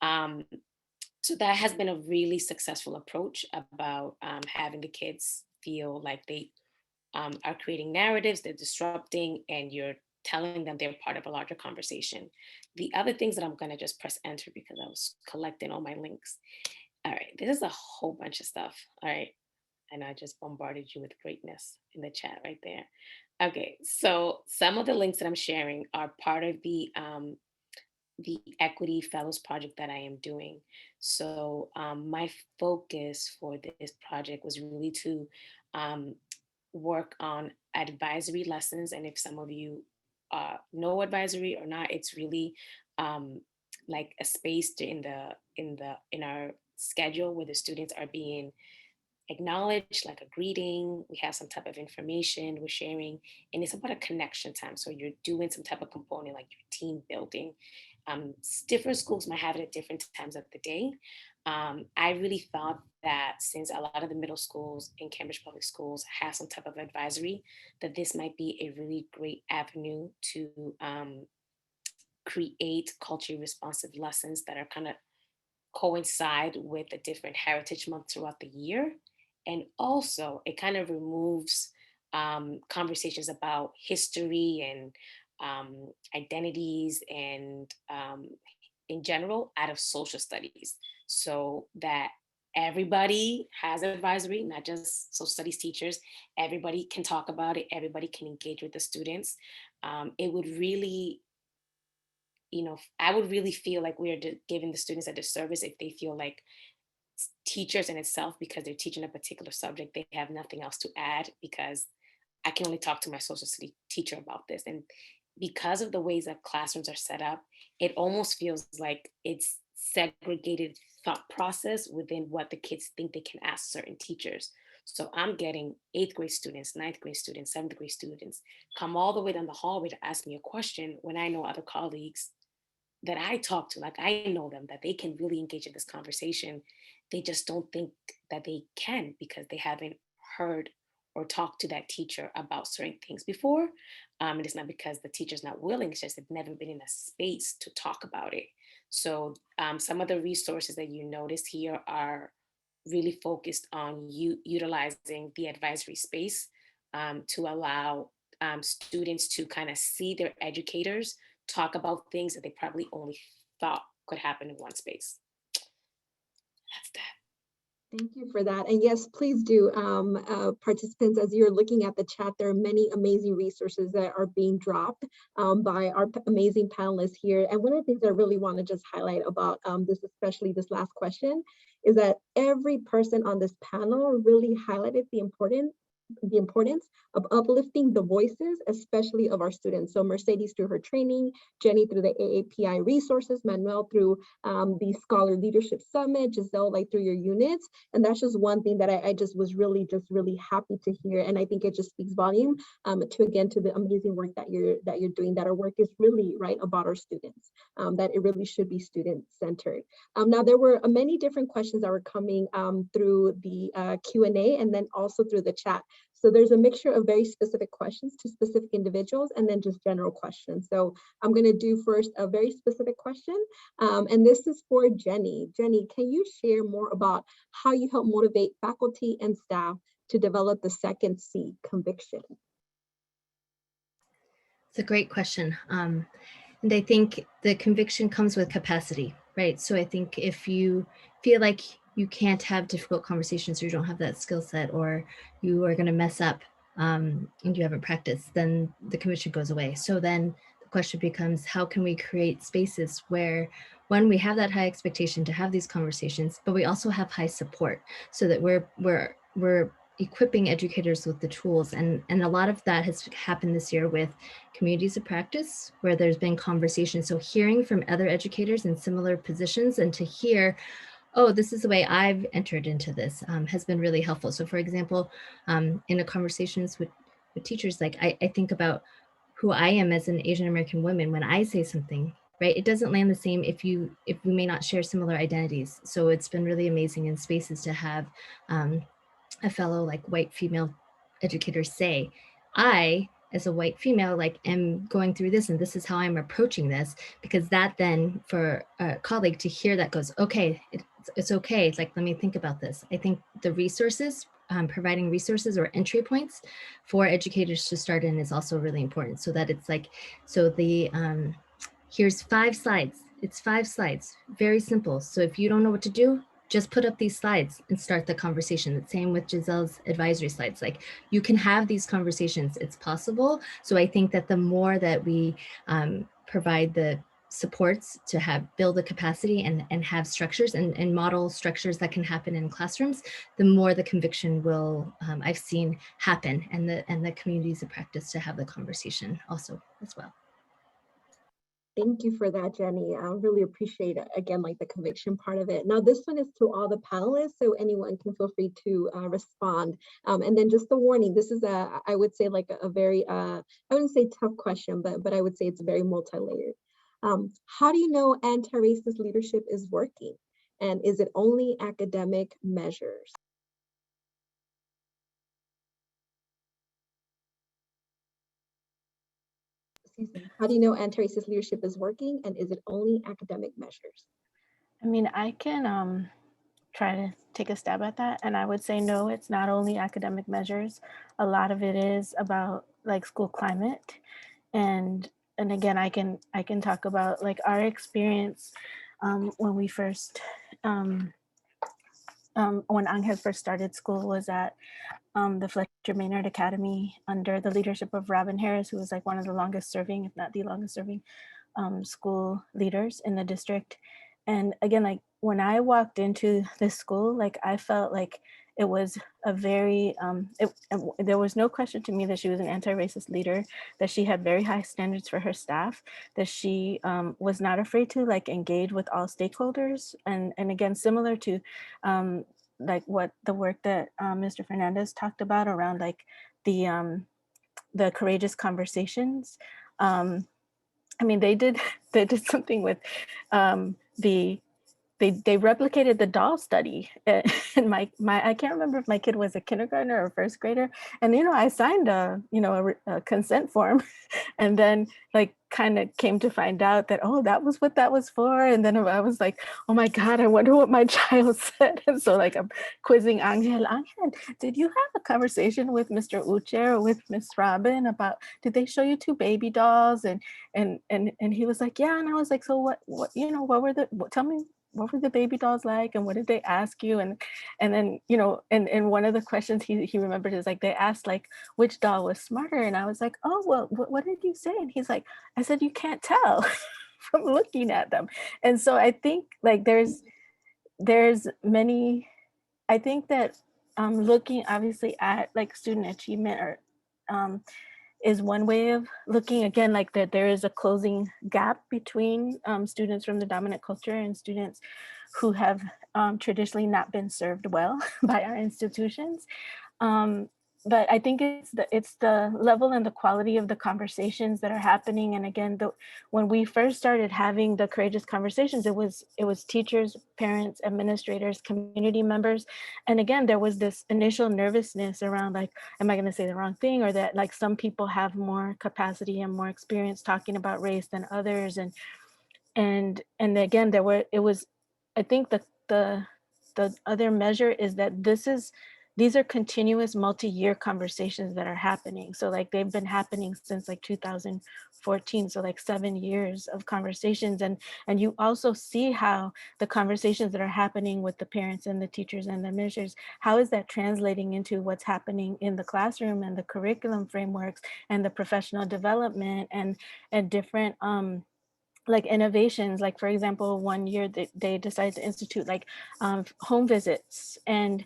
So that has been a really successful approach about having the kids feel like they are creating narratives, they're disrupting, and you're telling them they're part of a larger conversation. The other things that I'm going to just press enter because I was collecting all my links. All right, this is a whole bunch of stuff. All right. And I just bombarded you with greatness in the chat right there. Okay, so some of the links that I'm sharing are part of the Equity Fellows project that I am doing. So my focus for this project was really to work on advisory lessons. And if some of you know advisory or not, it's really like a space in our schedule where the students are being acknowledged, like a greeting. We have some type of information we're sharing, and it's about a connection time. So you're doing some type of component like your team building. Different schools might have it at different times of the day. I really thought that since a lot of the middle schools in Cambridge Public Schools have some type of advisory, that this might be a really great avenue to create culturally responsive lessons that are kind of coincide with a different heritage month throughout the year. And also it kind of removes conversations about history and identities and in general out of social studies, so that everybody has advisory, not just social studies teachers. Everybody can talk about it. Everybody can engage with the students. It would really, I would really feel like we are giving the students a disservice if they feel like teachers in itself, because they're teaching a particular subject, they have nothing else to add because I can only talk to my social study teacher about this. And because of the ways that classrooms are set up, it almost feels like it's segregated thought process within what the kids think they can ask certain teachers. So I'm getting 8th grade students, 9th grade students, 7th grade students come all the way down the hallway to ask me a question when I know other colleagues that I talk to, like I know them, that they can really engage in this conversation. They just don't think that they can because they haven't heard or talked to that teacher about certain things before. And it's not because the teacher's not willing, it's just they've never been in a space to talk about it. So some of the resources that you notice here are really focused on utilizing the advisory space to allow students to kind of see their educators talk about things that they probably only thought could happen in one space. That's that. Thank you for that. And yes, please do, participants, as you're looking at the chat, there are many amazing resources that are being dropped by our amazing panelists here. And one of the things I really want to just highlight about this, especially this last question, is that every person on this panel really highlighted the importance of uplifting the voices, especially of our students. So Mercedes through her training, Jenny through the AAPI resources, Manuel through the Scholar Leadership Summit, Giselle like through your units. And that's just one thing that I just was really happy to hear. And I think it just speaks volume to the amazing work that you're doing, that our work is really right about our students, that it really should be student centered. Now there were many different questions that were coming through the Q&A and then also through the chat. So there's a mixture of very specific questions to specific individuals and then just general questions. So I'm going to do first a very specific question. And this is for Jenny. Jenny, can you share more about how you help motivate faculty and staff to develop the second C, conviction? It's a great question. And I think the conviction comes with capacity, right? So I think if you feel like you can't have difficult conversations or you don't have that skill set or you are going to mess up and you haven't practiced, then the conviction goes away. So then the question becomes, how can we create spaces where, one, we have that high expectation to have these conversations, but we also have high support so that we're equipping educators with the tools. And a lot of that has happened this year with communities of practice, where there's been conversation. So hearing from other educators in similar positions and to hear, oh, this is the way I've entered into this, has been really helpful. So for example, in the conversations with teachers, like I think about who I am as an Asian American woman when I say something, right? It doesn't land the same if we may not share similar identities. So it's been really amazing in spaces to have a fellow like white female educator say, I, as a white female, like am going through this and this is how I'm approaching this, because that then for a colleague to hear that goes, okay, it's okay. It's like, let me think about this. I think the resources, providing resources or entry points for educators to start in is also really important, so that it's like, so the, here's 5 slides. It's 5 slides, very simple. So if you don't know what to do, just put up these slides and start the conversation. The same with Gisel's advisory slides. Like, you can have these conversations, it's possible. So I think that the more that we provide the supports to build the capacity and have structures and model structures that can happen in classrooms, the more the conviction will, I've seen happen, and the communities of practice to have the conversation also as well. Thank you for that, Jenny. I really appreciate it. Again, like the conviction part of it. Now, this one is to all the panelists, so anyone can feel free to respond. And then just the warning, this is I would say like a very, I wouldn't say tough question, but I would say it's very multi-layered. How do you know anti-racist leadership is working? And is it only academic measures? How do you know anti-racist leadership is working, and is it only academic measures? I mean, I can try to take a stab at that. And I would say, no, it's not only academic measures. A lot of it is about like school climate. And again, I can talk about like our experience when we first, when Angel first started school was at the Fletcher Maynard Academy under the leadership of Robin Harris, who was like one of the longest serving, if not the longest serving school leaders in the district. And again, like when I walked into this school, like I felt like it was a very, there was no question to me that she was an anti-racist leader, that she had very high standards for her staff, that she was not afraid to like engage with all stakeholders. And again, similar to like what the work that Mr. Fernandez talked about around like the courageous conversations. I mean, they did something with they replicated the doll study. And my I can't remember if my kid was a kindergartner or first grader, and I signed a a consent form, and then like kind of came to find out that, oh, that was what that was for. And then I was like, oh my God, I wonder what my child said. And so like I'm quizzing Angel, did you have a conversation with Mr. Uche or with Miss Robin about, did they show you two baby dolls? And he was like, yeah. And I was like, so what what were tell me, what were the baby dolls like, and what did they ask you? And then and one of the questions he remembered is like, they asked like which doll was smarter, and I was like, oh well, what did you say? And he's like, I said, you can't tell from looking at them. And so I think like there's many, I think that looking obviously at like student achievement or is one way of looking, again, like that there is a closing gap between students from the dominant culture and students who have traditionally not been served well by our institutions. But I think it's the level and the quality of the conversations that are happening. And again, when we first started having the courageous conversations, it was teachers, parents, administrators, community members. And again, there was this initial nervousness around like, am I going to say the wrong thing? Or that like some people have more capacity and more experience talking about race than others. And again, I think the other measure is that these are continuous multi-year conversations that are happening. So like they've been happening since like 2014. So like 7 years of conversations. And you also see how the conversations that are happening with the parents and the teachers and the administrators, how is that translating into what's happening in the classroom and the curriculum frameworks and the professional development and different like innovations. Like for example, one year they decided to institute like home visits, and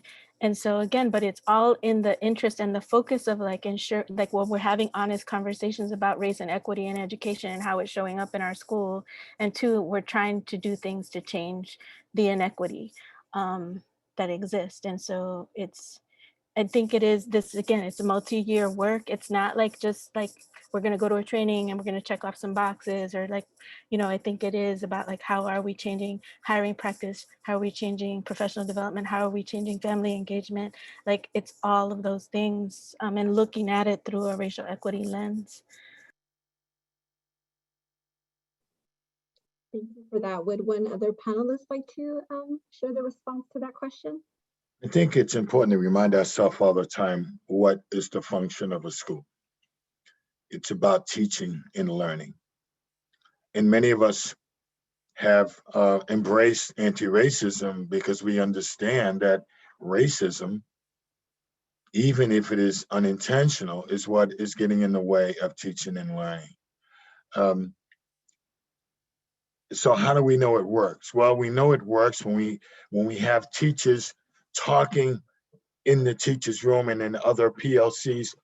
so again, but it's all in the interest and the focus of like ensure like when we're having honest conversations about race and equity in education and how it's showing up in our school, and two, we're trying to do things to change the inequity that exists. And so I think it is this, again, it's a multi-year work. It's not like just like we're going to go to a training and we're going to check off some boxes, or like, I think it is about like, how are we changing hiring practice? How are we changing professional development? How are we changing family engagement? Like it's all of those things, and looking at it through a racial equity lens. Thank you for that. Would one other panelist like to share the response to that question? I think it's important to remind ourselves all the time, what is the function of a school? It's about teaching and learning. And many of us have embraced anti-racism because we understand that racism, even if it is unintentional, is what is getting in the way of teaching and learning. So how do we know it works? Well, we know it works when we have teachers talking in the teacher's room and in other PLCs,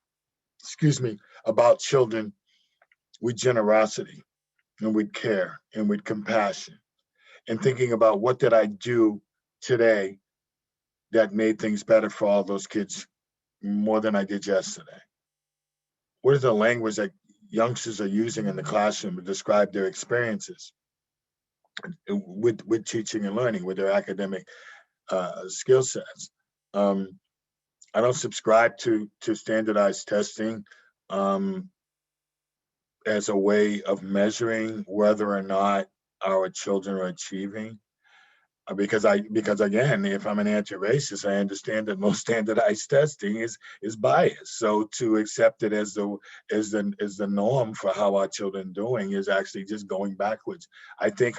about children with generosity and with care and with compassion, and thinking about, what did I do today that made things better for all those kids more than I did yesterday? What is the language that youngsters are using in the classroom to describe their experiences with teaching and learning, with their academic skill sets? I don't subscribe to standardized testing as a way of measuring whether or not our children are achieving. Because again, if I'm an anti-racist, I understand that most standardized testing is biased. So to accept it as the norm for how our children are doing is actually just going backwards. I think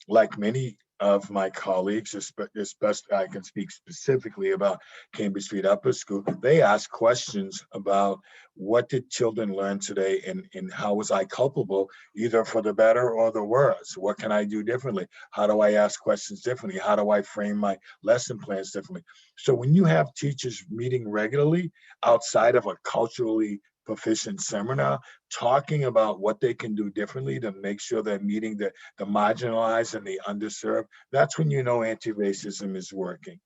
like many of my colleagues, especially I can speak specifically about Cambridge Street Upper School, they ask questions about what did children learn today and how was I culpable, either for the better or the worse? What can I do differently? How do I ask questions differently? How do I frame my lesson plans differently? So when you have teachers meeting regularly outside of a culturally proficient seminar, talking about what they can do differently to make sure they're meeting the marginalized and the underserved, that's when you know anti-racism is working.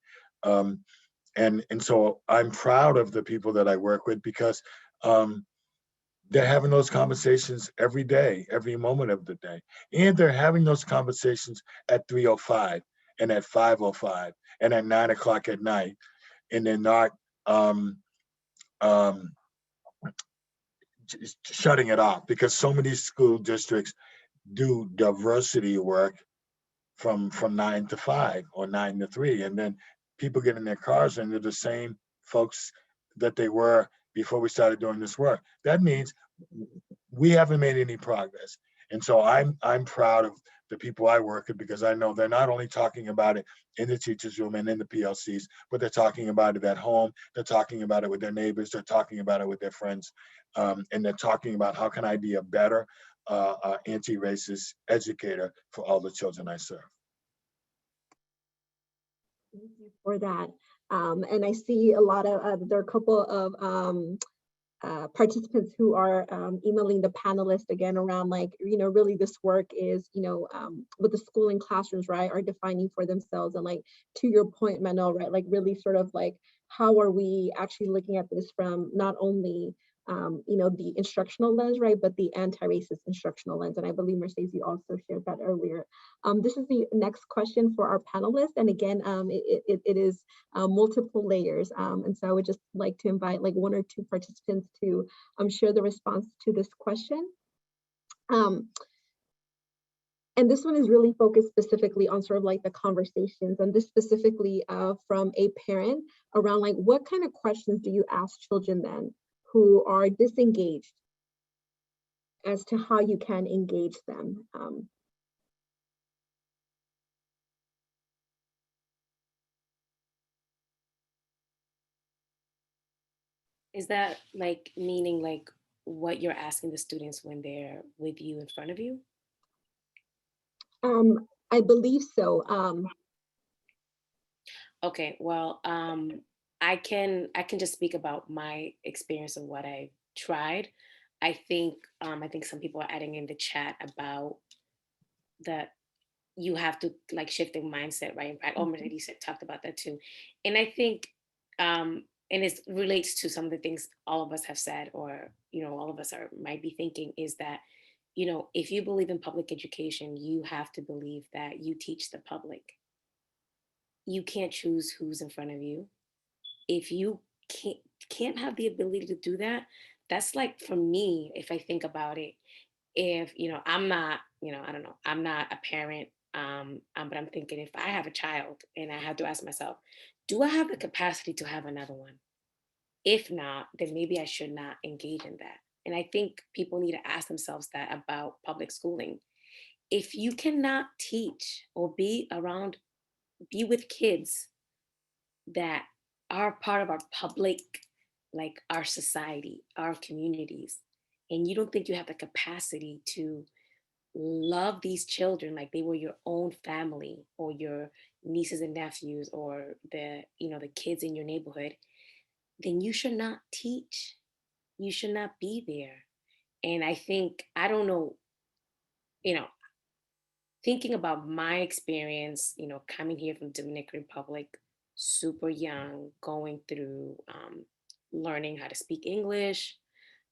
And so I'm proud of the people that I work with because they're having those conversations every day, every moment of the day. And they're having those conversations at 3:05 and at 5:05 and at 9 o'clock at night. And they're not um, shutting it off, because so many school districts do diversity work from 9 to 5 or 9 to 3, and then people get in their cars and they're the same folks that they were before we started doing this work. That means we haven't made any progress. And so I'm proud of the people I work with, because I know they're not only talking about it in the teachers' room and in the PLCs, but they're talking about it at home. They're talking about it with their neighbors. They're talking about it with their friends. And they're talking about how can I be a better anti-racist educator for all the children I serve. Thank you for that. And I see a lot of, there are a couple of participants who are emailing the panelists again around like, really this work is, what the school and classrooms, right, are defining for themselves. And like, to your point, Manuel, right, like really sort of like, how are we actually looking at this from not only the instructional lens, right, but the anti-racist instructional lens. And I believe Mercedes, you also shared that earlier. This is the next question for our panelists. And again, it is multiple layers. And so I would just like to invite like one or two participants to share the response to this question. And this one is really focused specifically on sort of like the conversations, and this specifically from a parent around like, what kind of questions do you ask children then who are disengaged as to how you can engage them? Is that like meaning like what you're asking the students when they're with you in front of you? I believe so. Okay, well, I can just speak about my experience of what I tried. I think some people are adding in the chat about that you have to like shift the mindset, right? In fact, Mercedes talked about that too. And I think and it relates to some of the things all of us have said, or all of us might be thinking, is that if you believe in public education, you have to believe that you teach the public. You can't choose who's in front of you. If you can't have the ability to do that, that's like, for me, if I think about it, if I'm not, I don't know, I'm not a parent, but I'm thinking, if I have a child and I have to ask myself, do I have the capacity to have another one? If not, then maybe I should not engage in that. And I think people need to ask themselves that about public schooling. If you cannot teach or be with kids that are part of our public, like our society, our communities, and you don't think you have the capacity to love these children like they were your own family, or your nieces and nephews, or the kids in your neighborhood, then you should not teach. You should not be there. And I think, I don't know, thinking about my experience, coming here from Dominican Republic, super young, going through learning how to speak English,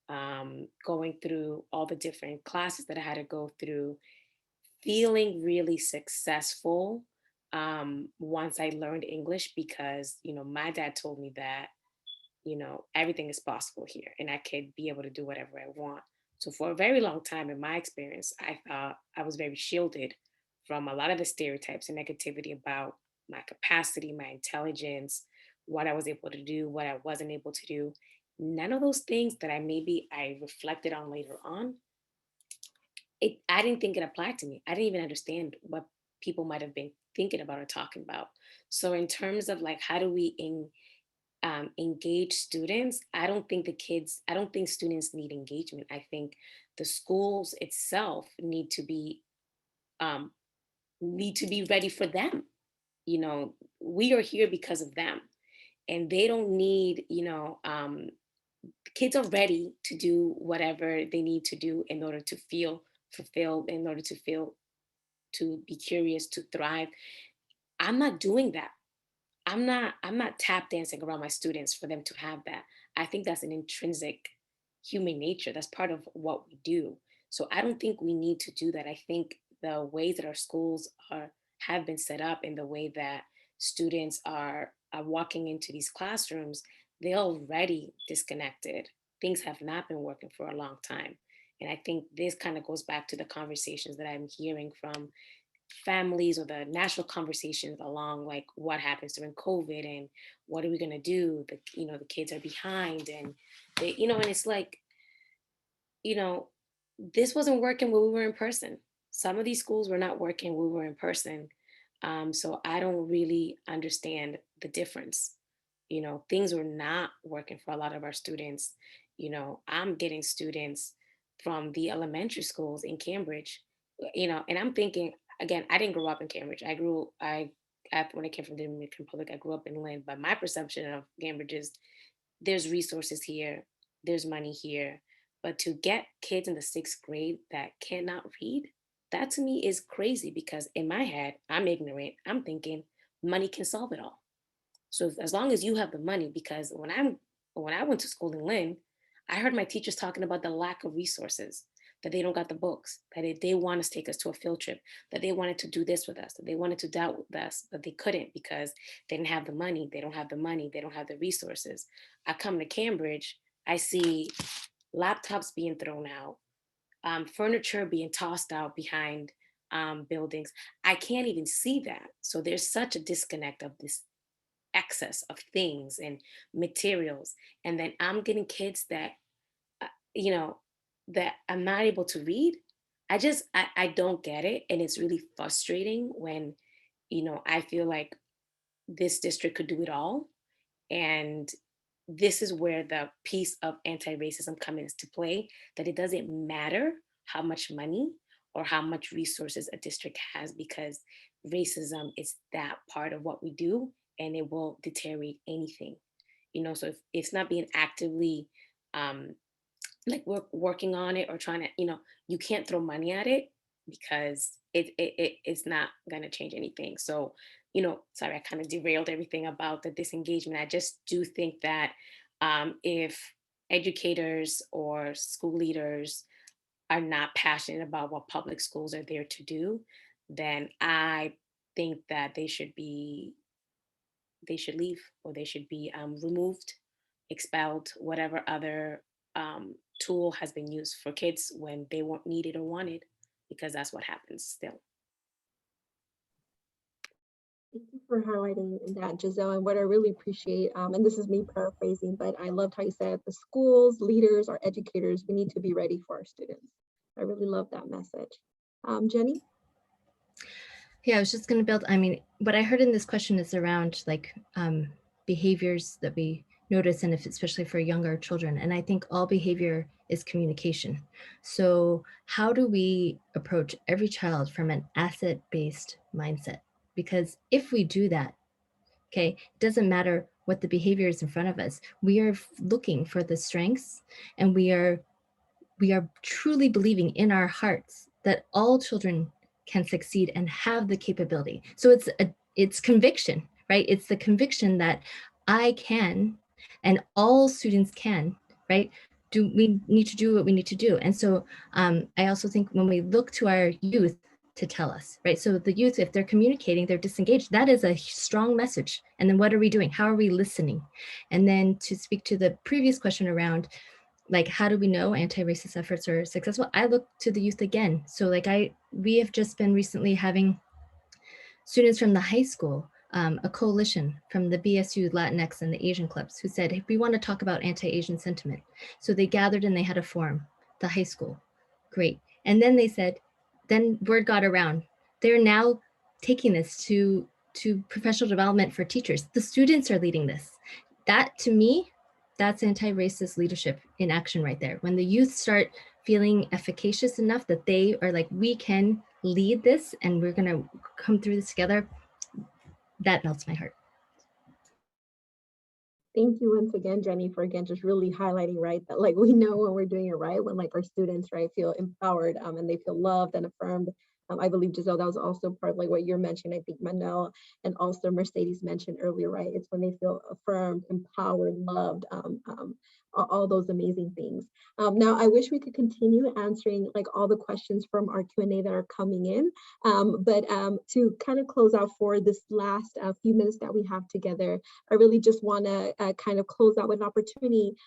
going through all the different classes that I had to go through, feeling really successful once I learned English, because, my dad told me that, everything is possible here and I could be able to do whatever I want. So for a very long time in my experience, I thought I was very shielded from a lot of the stereotypes and negativity about my capacity, my intelligence, what I was able to do, what I wasn't able to do. None of those things that I reflected on later on, I didn't think it applied to me. I didn't even understand what people might have been thinking about or talking about. So in terms of like, how do we engage students? I don't think students need engagement. I think the schools itself need to be ready for them. You know, we are here because of them, and they don't need, kids are ready to do whatever they need to do in order to feel fulfilled, in order to be curious, to thrive. I'm not doing that. I'm not tap dancing around my students for them to have that. I think that's an intrinsic human nature. That's part of what we do. So I don't think we need to do that. I think the ways that our schools have been set up, and the way that students are walking into these classrooms, they're already disconnected. Things have not been working for a long time. And I think this kind of goes back to the conversations that I'm hearing from families, or the national conversations along, like what happens during COVID and what are we going to do? The kids are behind, and and it's like, this wasn't working when we were in person. Some of these schools were not working when we were in person. So I don't really understand the difference. Things were not working for a lot of our students. I'm getting students from the elementary schools in Cambridge, and I'm thinking, again, I didn't grow up in Cambridge. When I came from the Dominican Republic, I grew up in Lynn, but my perception of Cambridge is there's resources here, there's money here. But to get kids in the 6th grade that cannot read, that to me is crazy, because in my head, I'm ignorant. I'm thinking money can solve it all. So as long as you have the money, because when I went to school in Lynn, I heard my teachers talking about the lack of resources, that they don't got the books, that they want to take us to a field trip, that they wanted to do this with us, that they wanted to doubt with us, but they couldn't because they didn't have the money. They don't have the money. They don't have the resources. I come to Cambridge, I see laptops being thrown out, furniture being tossed out behind buildings. I can't even see that. So there's such a disconnect of this excess of things and materials. And then I'm getting kids that, uh, you know, that I'm not able to read. I don't get it. And it's really frustrating when, I feel like this district could do it all. And this is where the piece of anti-racism comes into play, that it doesn't matter how much money or how much resources a district has, because racism is that part of what we do, and it will deteriorate anything. So if it's not being actively um, like we're working on it or trying to, you can't throw money at it, because it's not going to change anything. So, sorry, I kind of derailed everything about the disengagement. I just do think that if educators or school leaders are not passionate about what public schools are there to do, then I think that they should leave, or they should be removed, expelled, whatever other tool has been used for kids when they weren't needed or wanted, because that's what happens still. Thank you for highlighting that, Giselle. And what I really appreciate, and this is me paraphrasing, but I loved how you said the schools, leaders, our educators, we need to be ready for our students. I really love that message. Jenny? Yeah, I was just going to build, I mean, what I heard in this question is around like behaviors that we notice, and if especially for younger children. And I think all behavior is communication. So how do we approach every child from an asset-based mindset? Because if we do that, okay, it doesn't matter what the behavior is in front of us. We are looking for the strengths, and we are truly believing in our hearts that all children can succeed and have the capability. So it's conviction, right? It's the conviction that I can, and all students can, right? We need to do what we need to do. And so I also think when we look to our youth to tell us, right? So the youth, if they're communicating, they're disengaged, that is a strong message. And then what are we doing? How are we listening? And then to speak to the previous question around like, how do we know anti-racist efforts are successful? I look to the youth again. So like we have just been recently having students from the high school, a coalition from the BSU, Latinx, and the Asian clubs who said, hey, we want to talk about anti-Asian sentiment. So they gathered and they had a forum, the high school. Great. And then they said, then word got around. They're now taking this to professional development for teachers. The students are leading this. That, to me, that's anti-racist leadership in action right there. When the youth start feeling efficacious enough that they are like, we can lead this and we're going to come through this together, that melts my heart. Thank you once again, Jenny, for again just really highlighting, right, that like we know when we're doing it right, when like our students, right, feel empowered and they feel loved and affirmed. I believe, Giselle, that was also part of like what you're mentioning. I think Manuel and also Mercedes mentioned earlier, right? It's when they feel affirmed, empowered, loved, all those amazing things. Now, I wish we could continue answering like all the questions from our Q&A that are coming in, but to kind of close out for this last few minutes that we have together, I really just want to kind of close out with an opportunity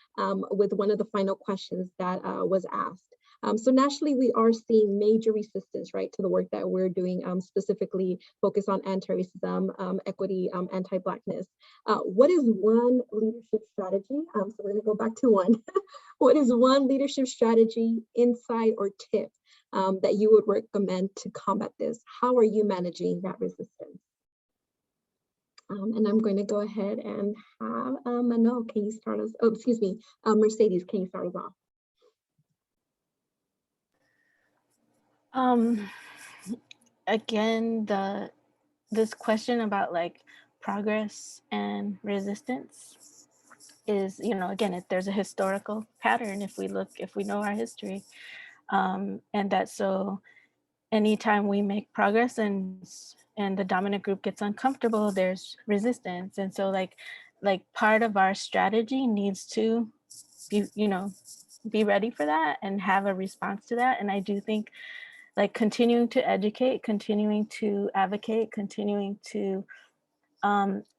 with one of the final questions that was asked. So nationally, we are seeing major resistance, right, to the work that we're doing, specifically focused on anti-racism, equity, anti-Blackness. What is one leadership strategy? So we're going to go back to one. What is one leadership strategy, insight, or tip that you would recommend to combat this? How are you managing that resistance? And I'm going to go ahead and have Manuel, can you start us? Oh, excuse me, Mercedes, can you start us off? Again, this question about like progress and resistance is, you know, again, there's a historical pattern if we know our history, and that so anytime we make progress and the dominant group gets uncomfortable, there's resistance. And so like part of our strategy needs to be, you know, be ready for that and have a response to that. And I do think like continuing to educate, continuing to advocate, continuing to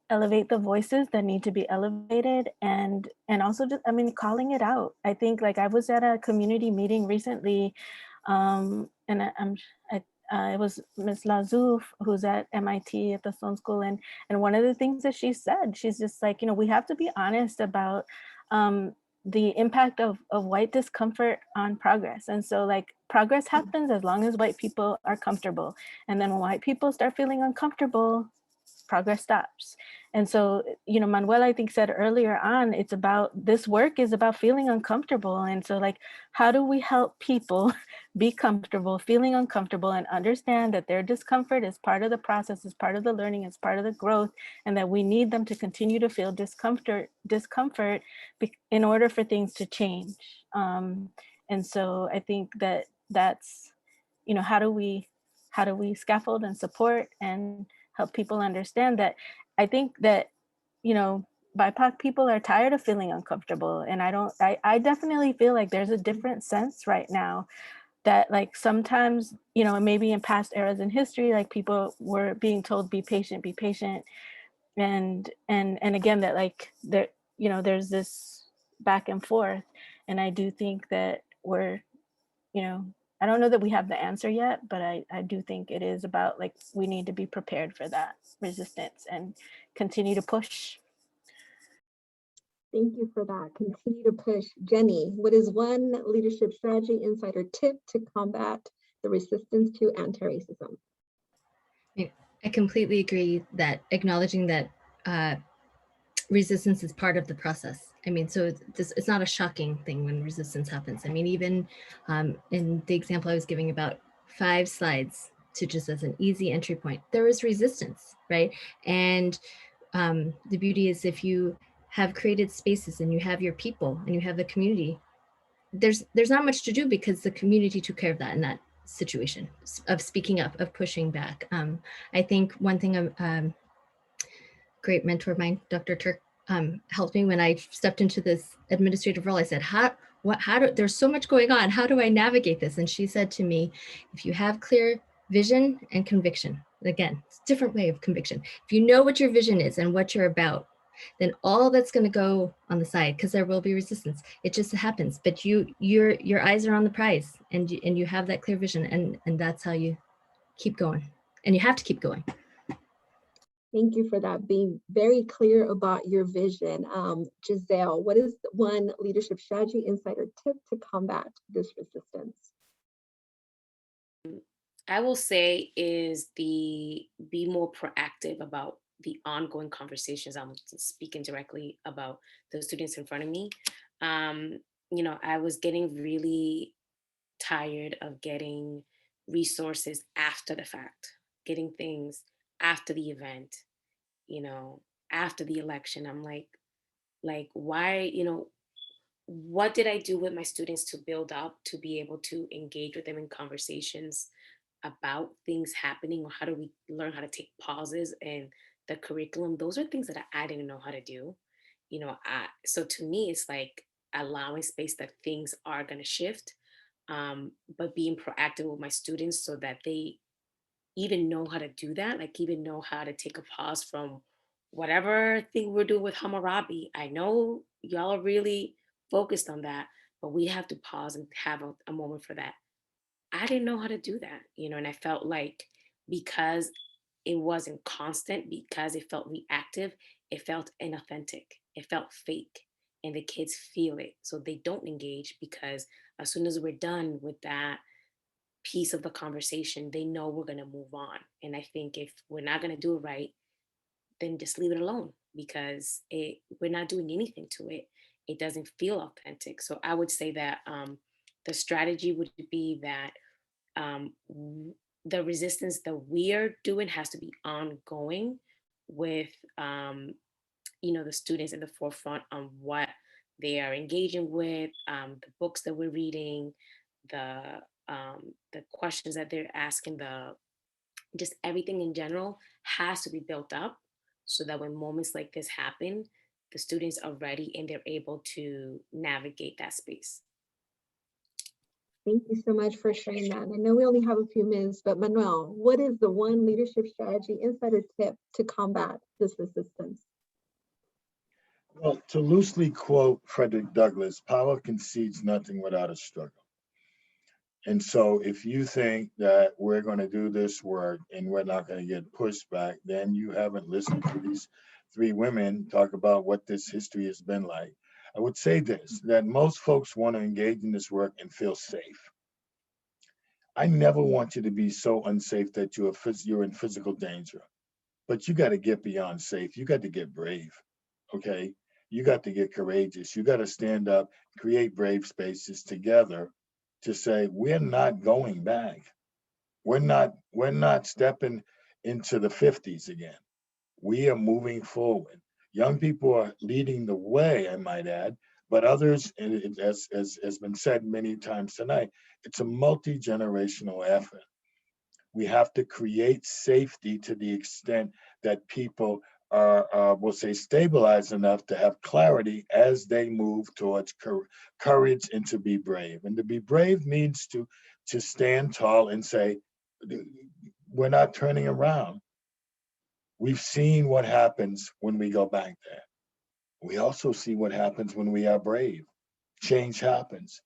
elevate the voices that need to be elevated, and also just, I mean, calling it out. I think like I was at a community meeting recently, and it was Ms. Lazouf, who's at MIT at the Sloan School, and one of the things that she said, she's just like, you know, we have to be honest about the impact of white discomfort on progress. And so like progress happens as long as white people are comfortable. And then when white people start feeling uncomfortable, progress stops. And so, you know, Manuel, I think, said earlier on, it's about, this work is about feeling uncomfortable. And so like, how do we help people be comfortable, feeling uncomfortable, and understand that their discomfort is part of the process, is part of the learning, is part of the growth, and that we need them to continue to feel discomfort in order for things to change. And so I think that that's, you know, how do we scaffold and support and help people understand that. I think that, you know, BIPOC people are tired of feeling uncomfortable. And I definitely feel like there's a different sense right now that like sometimes, you know, maybe in past eras in history, like people were being told, be patient. And again, that like there, you know, there's this back and forth. And I do think that we're, you know, I don't know that we have the answer yet, but I do think it is about like, we need to be prepared for that resistance and continue to push. Thank you for that. Continue to push. Jenny, what is one leadership strategy, insight, or tip to combat the resistance to anti-racism? I completely agree that acknowledging that resistance is part of the process. I mean, so it's not a shocking thing when resistance happens. I mean, even in the example I was giving about 5 slides to just as an easy entry point, there was resistance, right? And the beauty is if you have created spaces and you have your people and you have the community, there's not much to do because the community took care of that in that situation of speaking up, of pushing back. I think one thing great mentor of mine, Dr. Turk, helped me when I stepped into this administrative role. I said, there's so much going on. How do I navigate this? And she said to me, if you have clear vision and conviction, again, it's a different way of conviction. If you know what your vision is and what you're about, then all that's going to go on the side, because there will be resistance. It just happens. But your eyes are on the prize, and you have that clear vision, and that's how you keep going. And you have to keep going. Thank you for that, being very clear about your vision. Giselle, what is one leadership strategy, insight, or tip to combat this resistance? I will say is be more proactive about the ongoing conversations. I'm speaking directly about the students in front of me. I was getting really tired of getting resources after the fact, getting things after the event, after the election. I'm like, why, what did I do with my students to build up to be able to engage with them in conversations about things happening, or how do we learn how to take pauses in the curriculum? Those are things that I didn't know how to do. So to me, it's like allowing space that things are going to shift, but being proactive with my students so that they even know how to do that, like even know how to take a pause from whatever thing we're doing with Hammurabi. I know y'all are really focused on that, but we have to pause and have a moment for that. I didn't know how to do that, and I felt like because it wasn't constant, because it felt reactive, it felt inauthentic, it felt fake, and the kids feel it. So they don't engage because as soon as we're done with that piece of the conversation, they know we're going to move on. And I think if we're not going to do it right, then just leave it alone, because we're not doing anything to it. It doesn't feel authentic. So I would say that the strategy would be that the resistance that we're doing has to be ongoing with the students in the forefront on what they are engaging with, the books that we're reading, the questions that they're asking, just everything in general has to be built up so that when moments like this happen, the students are ready and they're able to navigate that space. Thank you so much for sharing that. And I know we only have a few minutes, but Manuel, what is the one leadership strategy, insight, or tip to combat this resistance? Well, to loosely quote Frederick Douglass, power concedes nothing without a struggle. And so if you think that we're going to do this work and we're not going to get pushback, then you haven't listened to these three women talk about what this history has been like. I would say this, that most folks want to engage in this work and feel safe. I never want you to be so unsafe that you're in physical danger, but you got to get beyond safe. You got to get brave, okay? You got to get courageous. You got to stand up, create brave spaces together to say, we're not going back. We're not stepping into the 50s again. We are moving forward. Young people are leading the way, I might add, but others, as has been said many times tonight, it's a multi-generational effort. We have to create safety to the extent that people are, we'll say, stabilized enough to have clarity as they move towards courage and to be brave. And to be brave means to stand tall and say, we're not turning around. We've seen what happens when we go back there. We also see what happens when we are brave. Change happens.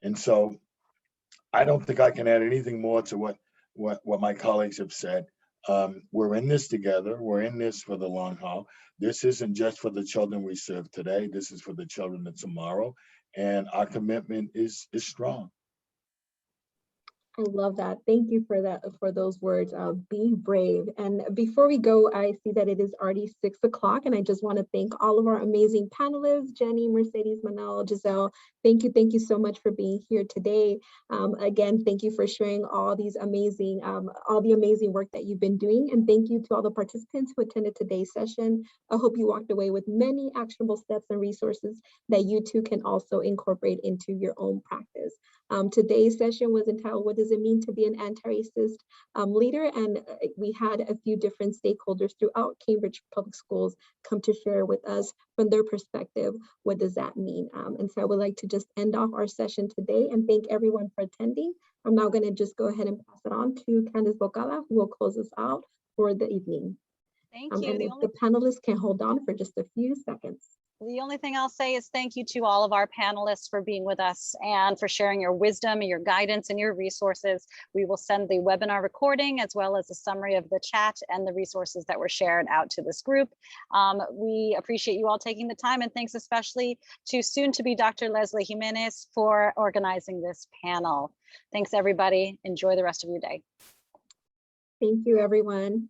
And so I don't think I can add anything more to what my colleagues have said. We're in this together. We're in this for the long haul. This isn't just for the children we serve today. This is for the children of tomorrow. And our commitment is strong. I love that. Thank you for that, for those words. Be brave. And before we go, I see that it is already 6 o'clock, and I just want to thank all of our amazing panelists, Jenny, Mercedes, Manuel, Giselle. Thank you so much for being here today. Again, thank you for sharing all the amazing work that you've been doing, and thank you to all the participants who attended today's session. I hope you walked away with many actionable steps and resources that you too can also incorporate into your own practice. Today's session was entitled, "What does it mean to be an anti-racist leader?" And we had a few different stakeholders throughout Cambridge Public Schools come to share with us from their perspective, what does that mean? And so I would like to just end off our session today and thank everyone for attending. I'm now going to just go ahead and pass it on to Candice Bocala, who will close us out for the evening. Thank And you. if the panelists can hold on for just a few seconds. The only thing I'll say is thank you to all of our panelists for being with us and for sharing your wisdom and your guidance and your resources. We will send the webinar recording as well as a summary of the chat and the resources that were shared out to this group. We appreciate you all taking the time, and thanks especially to soon to be Dr. Leslie Jiménez for organizing this panel. Thanks everybody. Enjoy the rest of your day. Thank you, everyone.